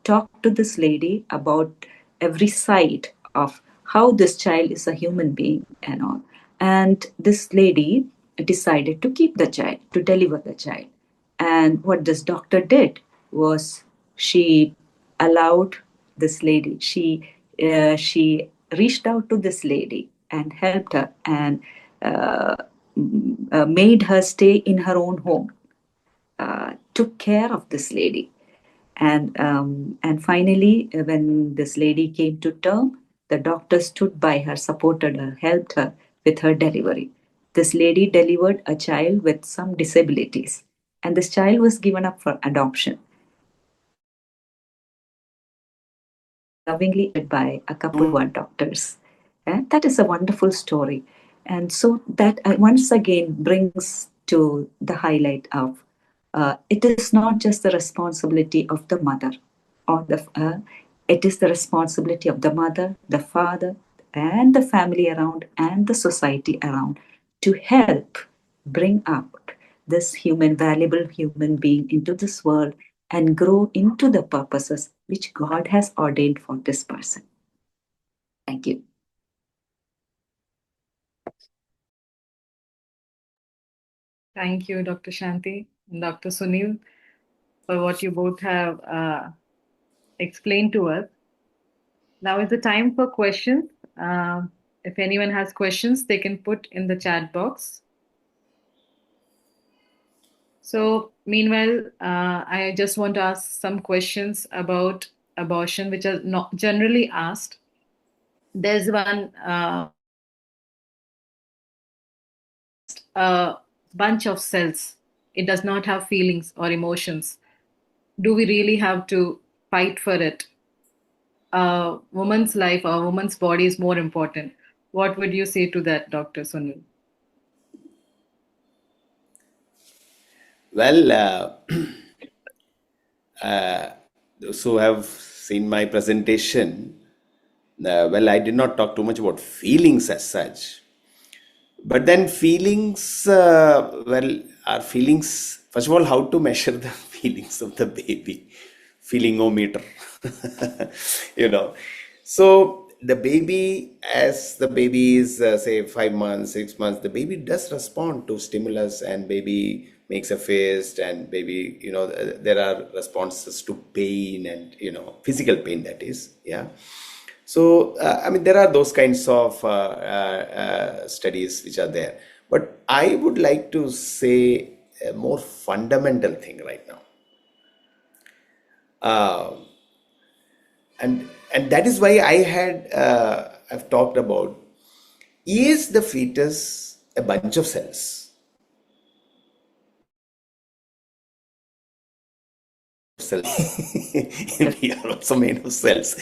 talked to this lady about every side of how this child is a human being and all. And this lady decided to keep the child, to deliver the child. And what this doctor did was, she allowed this lady, she reached out to this lady and helped her, and made her stay in her own home, took care of this lady. And finally, when this lady came to term, the doctor stood by her, supported her, helped her with her delivery. This lady delivered a child with some disabilities, and this child was given up for adoption. Lovingly by a couple who are doctors. That is a wonderful story. And so that once again brings to the highlight of it is not just the responsibility of the mother, it is the responsibility of the mother, the father, and the family around, and the society around, to help bring out this valuable human being into this world and grow into the purposes which God has ordained for this person. Thank you. Thank you, Dr. Shanti and Dr. Sunil, for what you both have explained to us. Now is the time for questions. If anyone has questions, they can put in the chat box. So, meanwhile, I just want to ask some questions about abortion, which are not generally asked. There's one a bunch of cells. It does not have feelings or emotions. Do we really have to fight for it? A woman's life, a woman's body is more important. What would you say to that, Dr. Sunil? Well, those who have seen my presentation, I did not talk too much about feelings as such. But then feelings, are feelings, first of all, how to measure the feelings of the baby? Feelingometer. So the baby, as the baby is, say, 5 months, 6 months, the baby does respond to stimulus, and baby makes a fist, and baby, there are responses to pain and, physical pain, that is. Yeah. So, there are those kinds of studies which are there. But I would like to say a more fundamental thing right now. And that is why I've talked about, is the fetus a bunch of cells? We are also made of cells,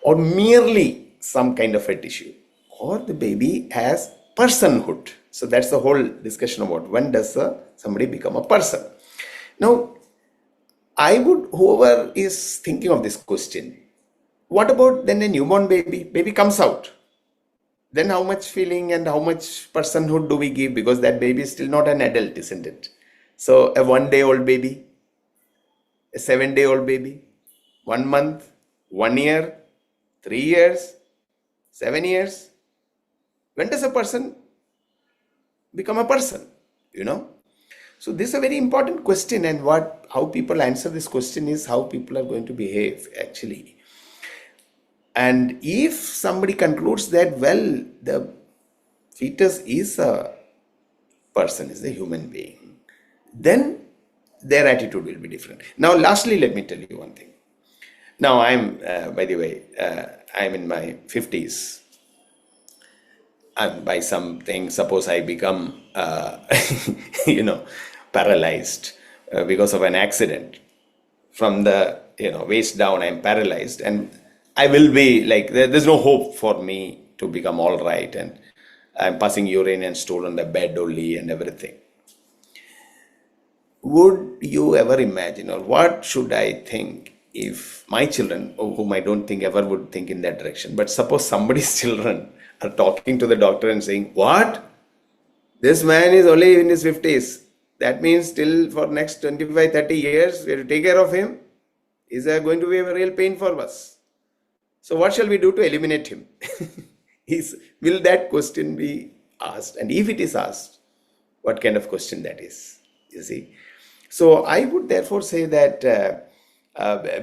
or merely some kind of a tissue, or the baby has personhood. So that's the whole discussion about when does somebody become a person. Now, whoever is thinking of this question, what about then a newborn baby? Baby comes out. Then how much feeling and how much personhood do we give? Because that baby is still not an adult, isn't it? So a 1-day-old baby, a 7-day-old baby, 1 month, 1 year, 3 years, 7 years? When does a person become a person? So this is a very important question, and how people answer this question is how people are going to behave actually. And if somebody concludes that, well, the fetus is a person, is a human being, then their attitude will be different. Now, lastly, let me tell you one thing. Now, by the way, I'm in my 50s. And by something, suppose I become, paralyzed because of an accident. From the, waist down, I'm paralyzed, and I will be like, there's no hope for me to become all right, and I'm passing urine and stool on the bed only and everything. Would you ever imagine, or what should I think if my children, whom I don't think ever would think in that direction, but suppose somebody's children are talking to the doctor and saying, what? This man is only in his 50s. That means still for next 25, 30 years, we have to take care of him. Is there going to be a real pain for us? So what shall we do to eliminate him? Will that question be asked? And if it is asked, what kind of question that is? You see? So I would therefore say that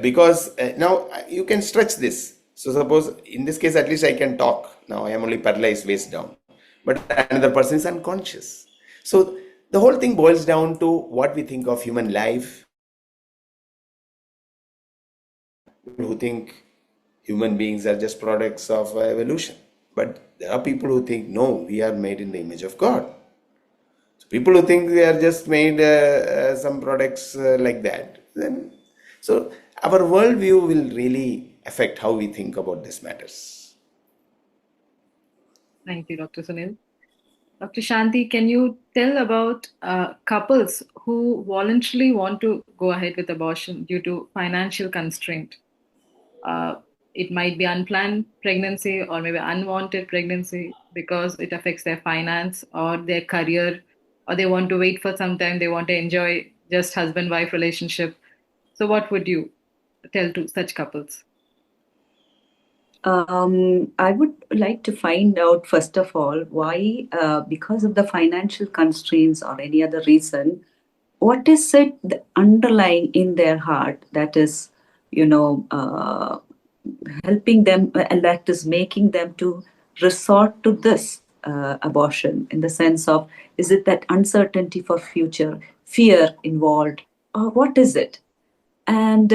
because now you can stretch this. So suppose in this case, at least I can talk. Now I am only paralyzed waist down, but another person is unconscious. So the whole thing boils down to what we think of human life. Who think human beings are just products of evolution. But there are people who think, no, we are made in the image of God. So people who think we are just made some products like that. So our worldview will really affect how we think about these matters. Thank you, Dr. Sunil. Dr. Shanti, can you tell about couples who voluntarily want to go ahead with abortion due to financial constraint? It might be unplanned pregnancy or maybe unwanted pregnancy because it affects their finance or their career, or they want to wait for some time, they want to enjoy just husband-wife relationship. So what would you tell to such couples? I would like to find out, first of all, why, because of the financial constraints or any other reason, what is it underlying in their heart that is, helping them and that is making them to resort to this abortion, in the sense of, is it that uncertainty for future, fear involved, or what is it? And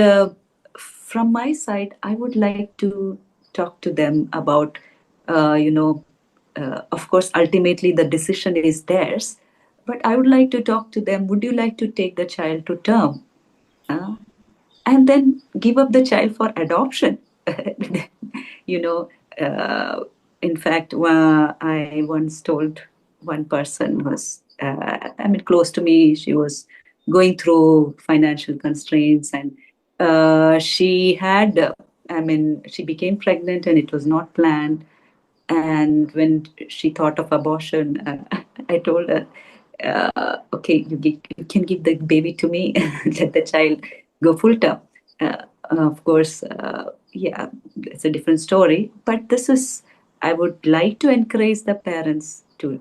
from my side, I would like to talk to them about, of course, ultimately the decision is theirs, but I would like to talk to them, would you like to take the child to term? And then give up the child for adoption. In fact, I once told one person was, close to me, she was going through financial constraints, and she had, she became pregnant and it was not planned. And when she thought of abortion, I told her, okay, you can give the baby to me, let the child go full term. Of course, it's a different story. But I would like to encourage the parents to,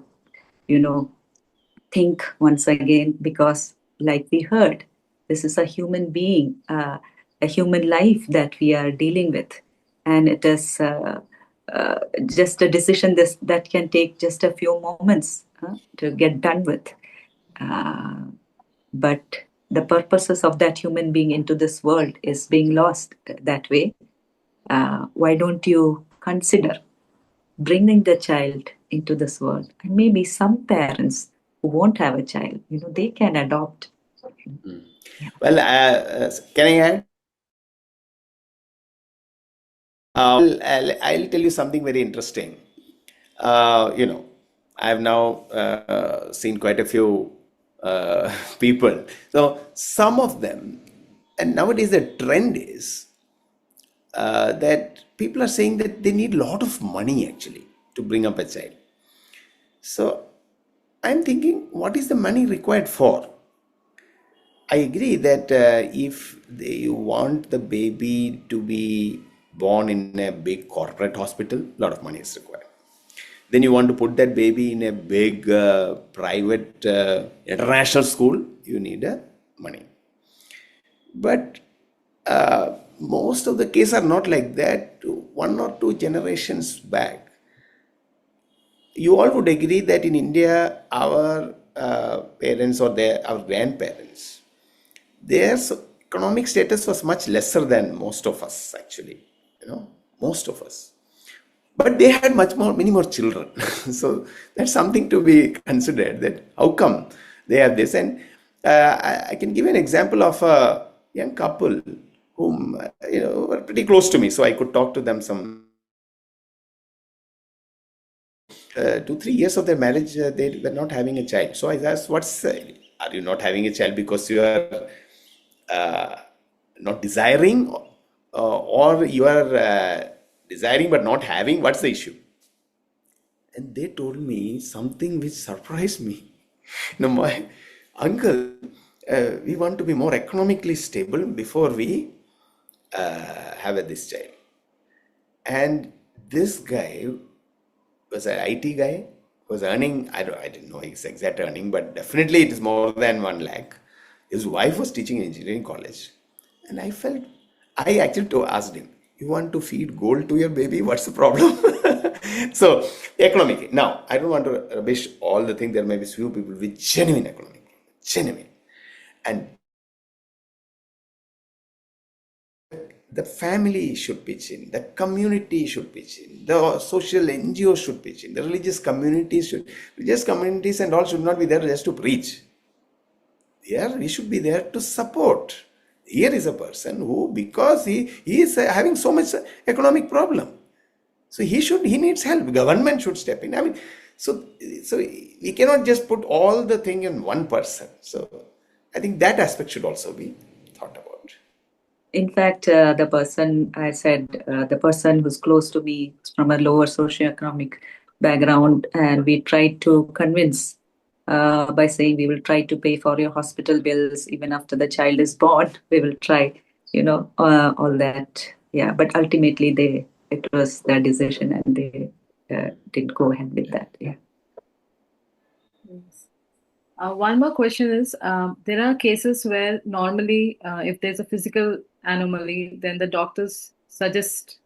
think once again, because like we heard, this is a human being, a human life that we are dealing with. And it is just a decision that can take just a few moments to get done with. But the purposes of that human being into this world is being lost that way. Why don't you consider bringing the child into this world? And maybe some parents who won't have a child, they can adopt. Well, can I add? I'll tell you something very interesting. I've now seen quite a few people. So some of them, and nowadays the trend is that people are saying that they need a lot of money actually to bring up a child. So I'm thinking, what is the money required for? I agree that if you want the baby to be born in a big corporate hospital, a lot of money is required. Then you want to put that baby in a big private international school, you need money. But most of the cases are not like that. 1 or 2 generations back, you all would agree that in India, our parents or our grandparents, their economic status was much lesser than most of us, actually. Most of us. But they had many more children. So that's something to be considered, that how come they have this. And I can give you an example of a young couple whom, were pretty close to me. So I could talk to them some 2-3 years of their marriage, they were not having a child. So I asked, are you not having a child because you are not desiring, or you are desiring but not having? What's the issue? And they told me something which surprised me. My uncle, we want to be more economically stable before we have this child. And this guy was an IT guy, was earning, I didn't know his exact earning, but definitely it is more than 1 lakh. His wife was teaching in engineering college. And I actually asked him, you want to feed gold to your baby? What's the problem? So, economic. Now, I don't want to rubbish all the things. There may be few people with genuine economic, genuine. And the family should pitch in, the community should pitch in, the social NGOs should pitch in, the religious communities and all should not be there just to preach. Here we should be there to support. Here is a person who, because he is having so much economic problem, so he needs help. Government should step in. I mean, so we cannot just put all the thing in one person. So I think that aspect should also be thought about. In fact, the person I said, the person who's close to me is from a lower socioeconomic background, and we tried to convince by saying we will try to pay for your hospital bills even after the child is born. We will try, all that. Yeah, but ultimately it was their decision, and they didn't go ahead with that. Yeah. Yes. One more question is, there are cases where normally if there's a physical anomaly, then the doctors suggest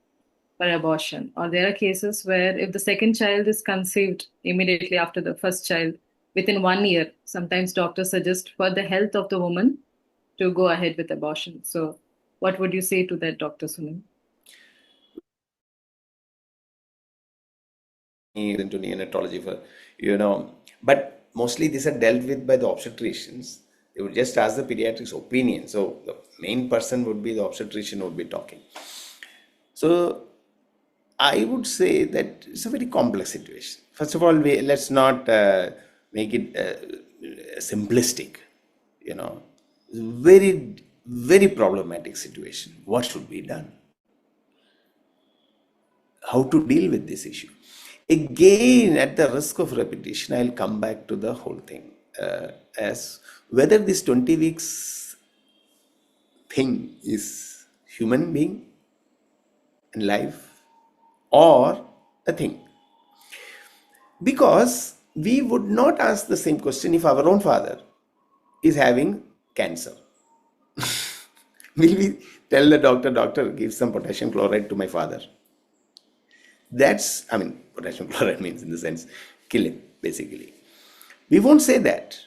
for abortion. Or there are cases where if the second child is conceived immediately after the first child, within 1 year, sometimes doctors suggest for the health of the woman to go ahead with abortion. So what would you say to that, Dr. Sunil? Into neonatology but mostly these are dealt with by the obstetricians. They would just ask the pediatrics opinion. So the main person would be the obstetrician who would be talking. So I would say that it's a very complex situation. First of all, let's not make it simplistic. Very, very problematic situation. What should be done? How to deal with this issue? Again, at the risk of repetition, I'll come back to the whole thing as whether this 20 weeks thing is human being and life or a thing. Because we would not ask the same question if our own father is having cancer. Will we tell the doctor, give some potassium chloride to my father? Potassium chloride means in the sense, kill him, basically. We won't say that.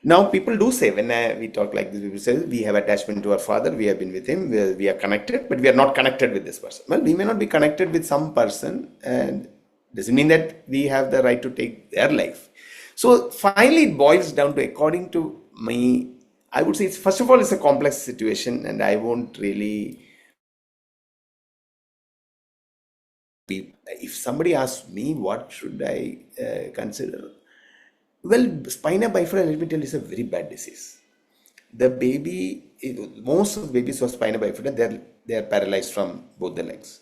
Now, people do say, when we talk like this, people say, we have attachment to our father, we have been with him, we are connected, but we are not connected with this person. Well, we may not be connected with some person, and doesn't mean that we have the right to take their life. So, finally, it boils down to, according to me, I would say, first of all, it's a complex situation, and I won't really... If somebody asks me what should I consider, well, spina bifida, let me tell you, is a very bad disease. The baby, most of the babies who have spina bifida, they are paralyzed from both the legs.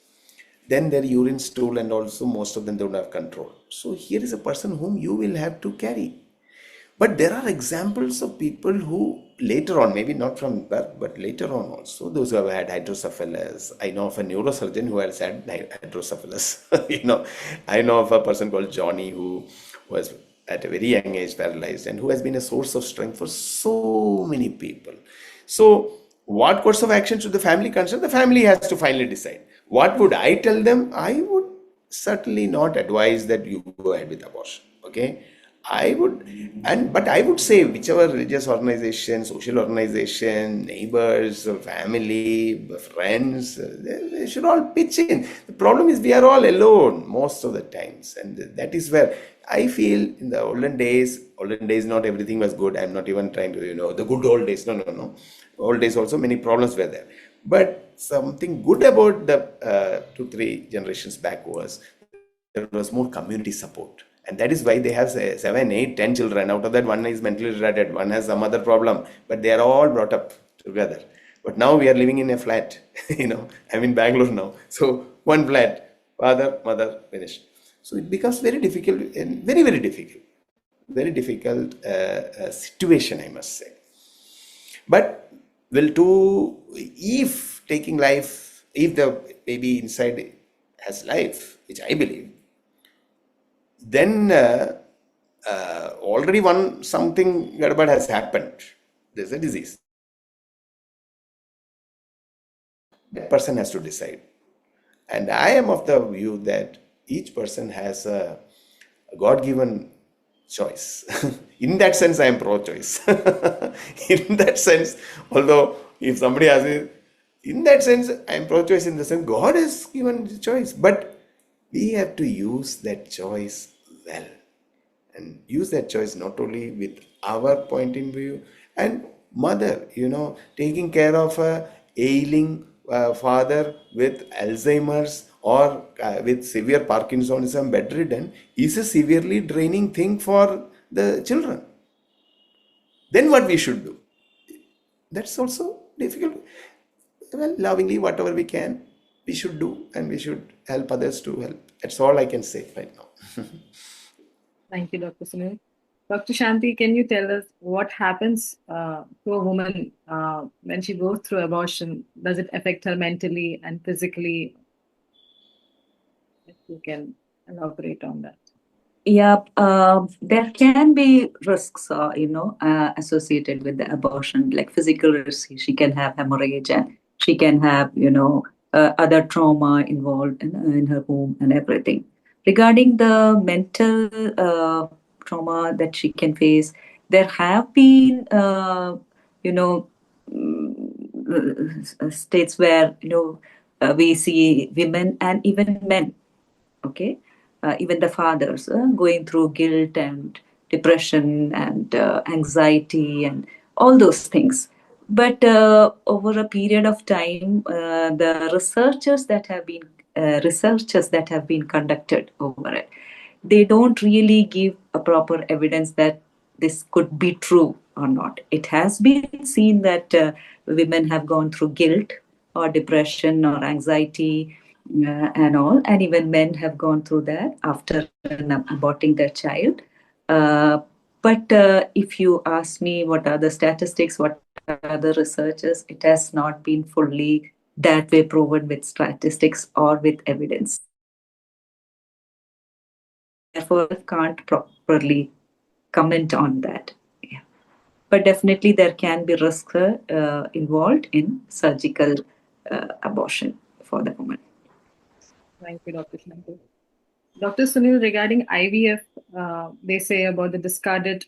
Then their urine stool, and also most of them don't have control. So here is a person whom you will have to carry. But there are examples of people who later on, maybe not from birth, but later on also, those who have had hydrocephalus. I know of a neurosurgeon who has had hydrocephalus. I know of a person called Johnny who was at a very young age paralyzed and who has been a source of strength for so many people. So, what course of action should the family consider? The family has to finally decide. What would I tell them? I would certainly not advise that you go ahead with abortion. Okay, but I would say whichever religious organization, social organization, neighbors, family, friends, they should all pitch in. The problem is we are all alone most of the times, and that is where I feel in the olden days, not everything was good. I'm not even trying to, the good old days. No. Old days also many problems were there. But something good about the 2-3 generations back was there was more community support. And that is why they have 7, 8, 10 children. Out of that, one is mentally retarded, one has some other problem, but they are all brought up together. But now we are living in a flat, I'm in Bangalore now. So one flat, father, mother, finished. So it becomes very difficult and very, very difficult situation, I must say. But if taking life, if the baby inside has life, which I believe, then already something gadbad has happened. There's a disease. That person has to decide. And I am of the view that each person has a God-given choice. In that sense, I am pro-choice. In that sense, although if somebody asks me, in that sense, I am pro-choice in the sense God has given the choice. But we have to use that choice well. And use that choice not only with our point in view, and mother, taking care of a ailing father with Alzheimer's or with severe Parkinsonism, bedridden, is a severely draining thing for the children. Then what we should do? That's also difficult. Well, lovingly, whatever we can, we should do, and we should help others to help. That's all I can say right now. Thank you, Dr. Sunil. Dr. Shanti, can you tell us what happens to a woman when she goes through abortion? Does it affect her mentally and physically? If you can elaborate on that. Yeah, there can be risks, associated with the abortion, like physical risks. She can have hemorrhage and she can have, other trauma involved in her womb and everything. Regarding the mental trauma that she can face, there have been, states where, we see women and even men, okay, even the fathers going through guilt and depression and anxiety and all those things. But over a period of time, the researchers that have been conducted over it, they don't really give a proper evidence that this could be true or not. It has been seen that women have gone through guilt or depression or anxiety and all, and even men have gone through that after aborting their child. But if you ask me what are the statistics, what are the researchers, it has not been fully that way proven with statistics or with evidence. Therefore, can't properly comment on that. Yeah. But definitely there can be risks involved in surgical abortion for the woman. Thank you, Dr. Shanti. Dr. Sunil, regarding IVF, they say about the discarded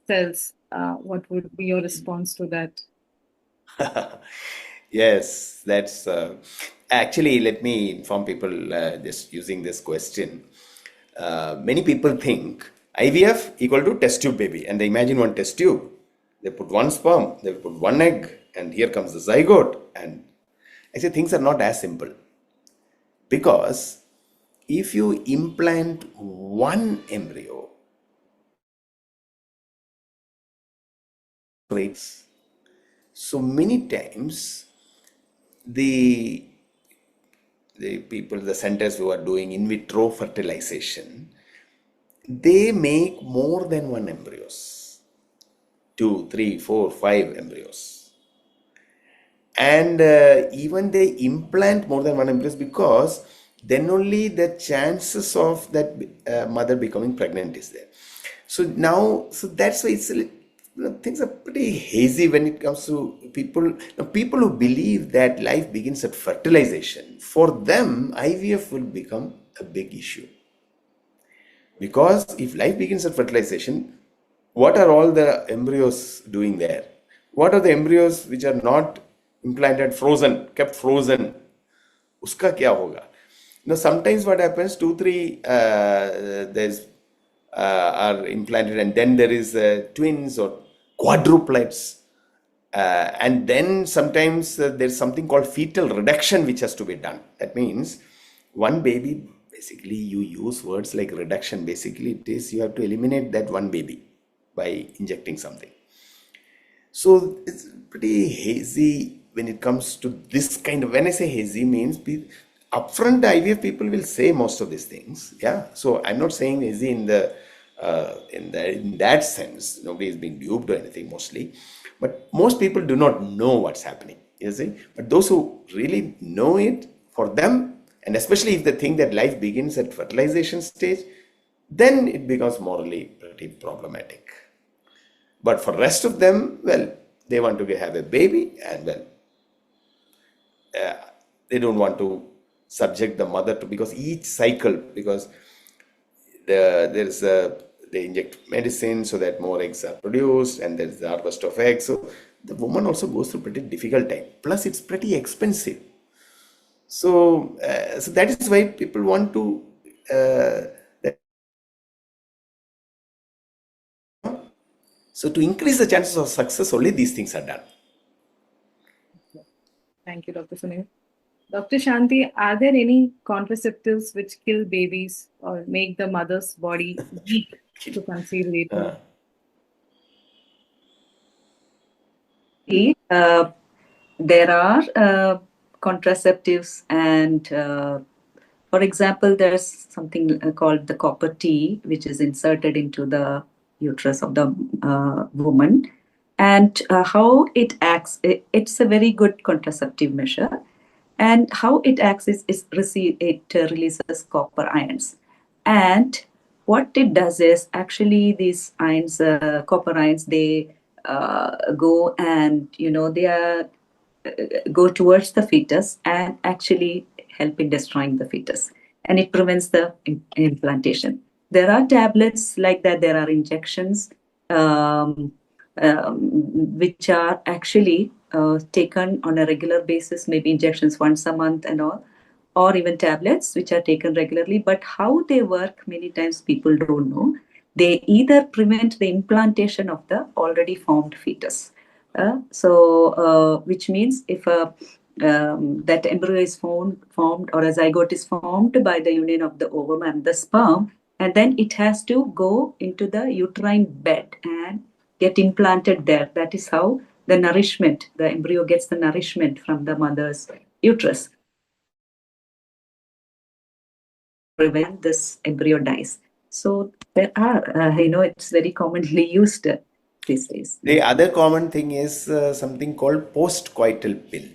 cells. What would be your response to that? Yes, that's actually, let me inform people just using this question. Many people think IVF equal to test tube baby, and they imagine one test tube. They put one sperm, they put one egg, and here comes the zygote. And I say things are not as simple, because if you implant one embryo, so many times the people, the centers who are doing in vitro fertilization, they make more than one embryos. 2, 3, 4, 5 embryos. And even they implant more than one embryos, because then only the chances of that mother becoming pregnant is there. So now, so that's why it's things are pretty hazy when it comes to people. Now, people who believe that life begins at fertilization, for them IVF will become a big issue. Because if life begins at fertilization, what are all the embryos doing there? What are the embryos which are not implanted, frozen, kept frozen? Uska kya hoga? Now, sometimes what happens, 2, 3 there's are implanted, and then there is twins or quadruplets. And then sometimes there's something called fetal reduction which has to be done. That means one baby, basically you use words like reduction. Basically it is you have to eliminate that one baby by injecting something. So it's pretty hazy when it comes to this kind of, when I say hazy means upfront IVF people will say most of these things. Yeah. So I'm not saying hazy in that sense. Nobody is being duped or anything mostly. But most people do not know what's happening, you see. But those who really know it, for them, and especially if they think that life begins at fertilization stage, then it becomes morally pretty problematic. But for rest of them, well, they want to have a baby, and well, they don't want to subject the mother to, because each cycle, because they inject medicine so that more eggs are produced, and there's the harvest of eggs. So the woman also goes through pretty difficult time. Plus, it's pretty expensive. So, so that is why people want to. So to increase the chances of success, only these things are done. Thank you, Dr. Sunil. Dr. Shanti, are there any contraceptives which kill babies or make the mother's body weak to conceive later? There are contraceptives, and for example, there's something called the copper T, which is inserted into the uterus of the woman. And how it acts, it's a very good contraceptive measure. And how it acts is it releases copper ions. And what it does is, actually these ions, copper ions, they go and, they are go towards the fetus and actually help in destroying the fetus, and it prevents the implantation. There are tablets like that, there are injections which are actually taken on a regular basis, maybe injections once a month and all, or even tablets which are taken regularly. But how they work, many times people don't know. They either prevent the implantation of the already formed fetus. Which means if that embryo is formed or a zygote is formed by the union of the ovum and the sperm, and then it has to go into the uterine bed and get implanted there. That is how the nourishment, the embryo gets the nourishment from the mother's uterus. Prevent this embryo dies. So there are, it's very commonly used these days. The other common thing is something called post-coital pill.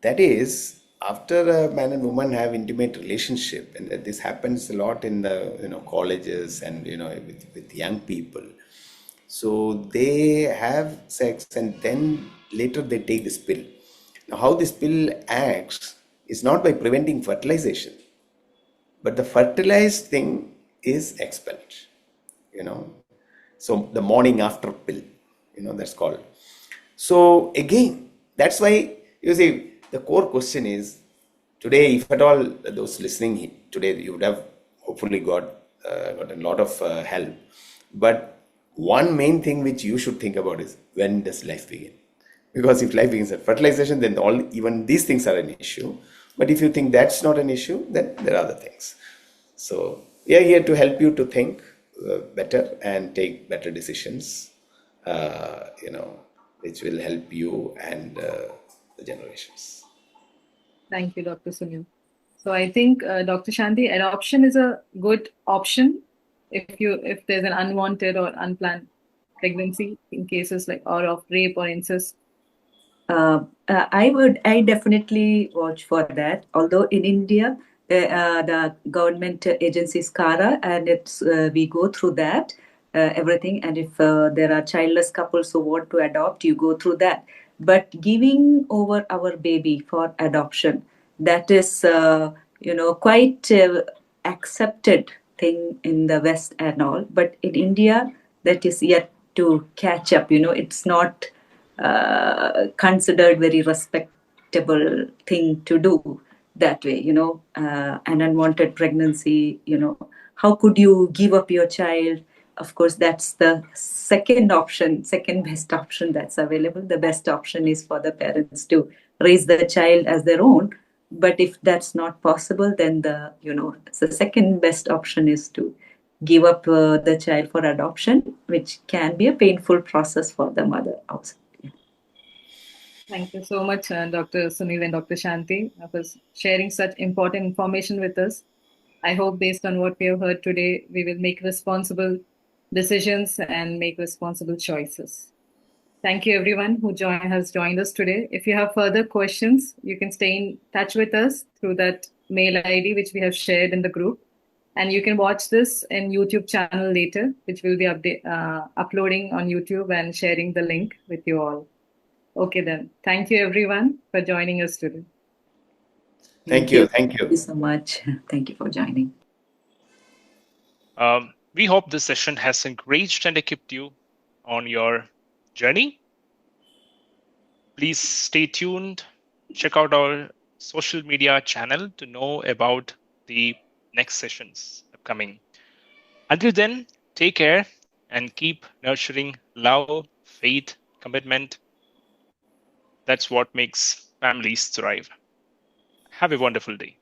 That is, after a man and woman have intimate relationship, and this happens a lot in the colleges and with young people. So they have sex and then later they take this pill. Now, how this pill acts is not by preventing fertilization, but the fertilized thing is expelled. So the morning after pill, that's called. So again, that's why you see the core question is today, if at all those listening today, you would have hopefully got a lot of help. But one main thing which you should think about is, when does life begin? Because if life begins at fertilization, then even these things are an issue. But if you think that's not an issue, then there are other things. So we are here to help you to think better and take better decisions, which will help you and the generations. Thank you, Dr. Sunil. So I think, Dr. Shanti, adoption is a good option if there's an unwanted or unplanned pregnancy in cases like or of rape or incest? I definitely watch for that. Although in India, the government agency is CARA, and we go through that everything. And if there are childless couples who want to adopt, you go through that. But giving over our baby for adoption, that is quite accepted thing in the West and all. But in India, that is yet to catch up. It's not considered very respectable thing to do that way. An unwanted pregnancy, how could you give up your child? Of course, that's the second best option that's available. The best option is for the parents to raise the child as their own. But if that's not possible, then the second best option is to give up the child for adoption, which can be a painful process for the mother also. Thank you so much, Dr. Sunil and Dr. Shanti, for sharing such important information with us. I hope based on what we have heard today, we will make responsible decisions and make responsible choices. Thank you everyone who has joined us today. If you have further questions, you can stay in touch with us through that mail ID which we have shared in the group. And you can watch this in YouTube channel later, which will be uploading on YouTube and sharing the link with you all. Okay then. Thank you everyone for joining us today. Thank you. Thank you so much. Thank you for joining. We hope this session has encouraged and equipped you on your journey. Please stay tuned. Check out our social media channel to know about the next sessions upcoming. Until then, take care and keep nurturing love, faith, commitment. That's what makes families thrive. Have a wonderful day.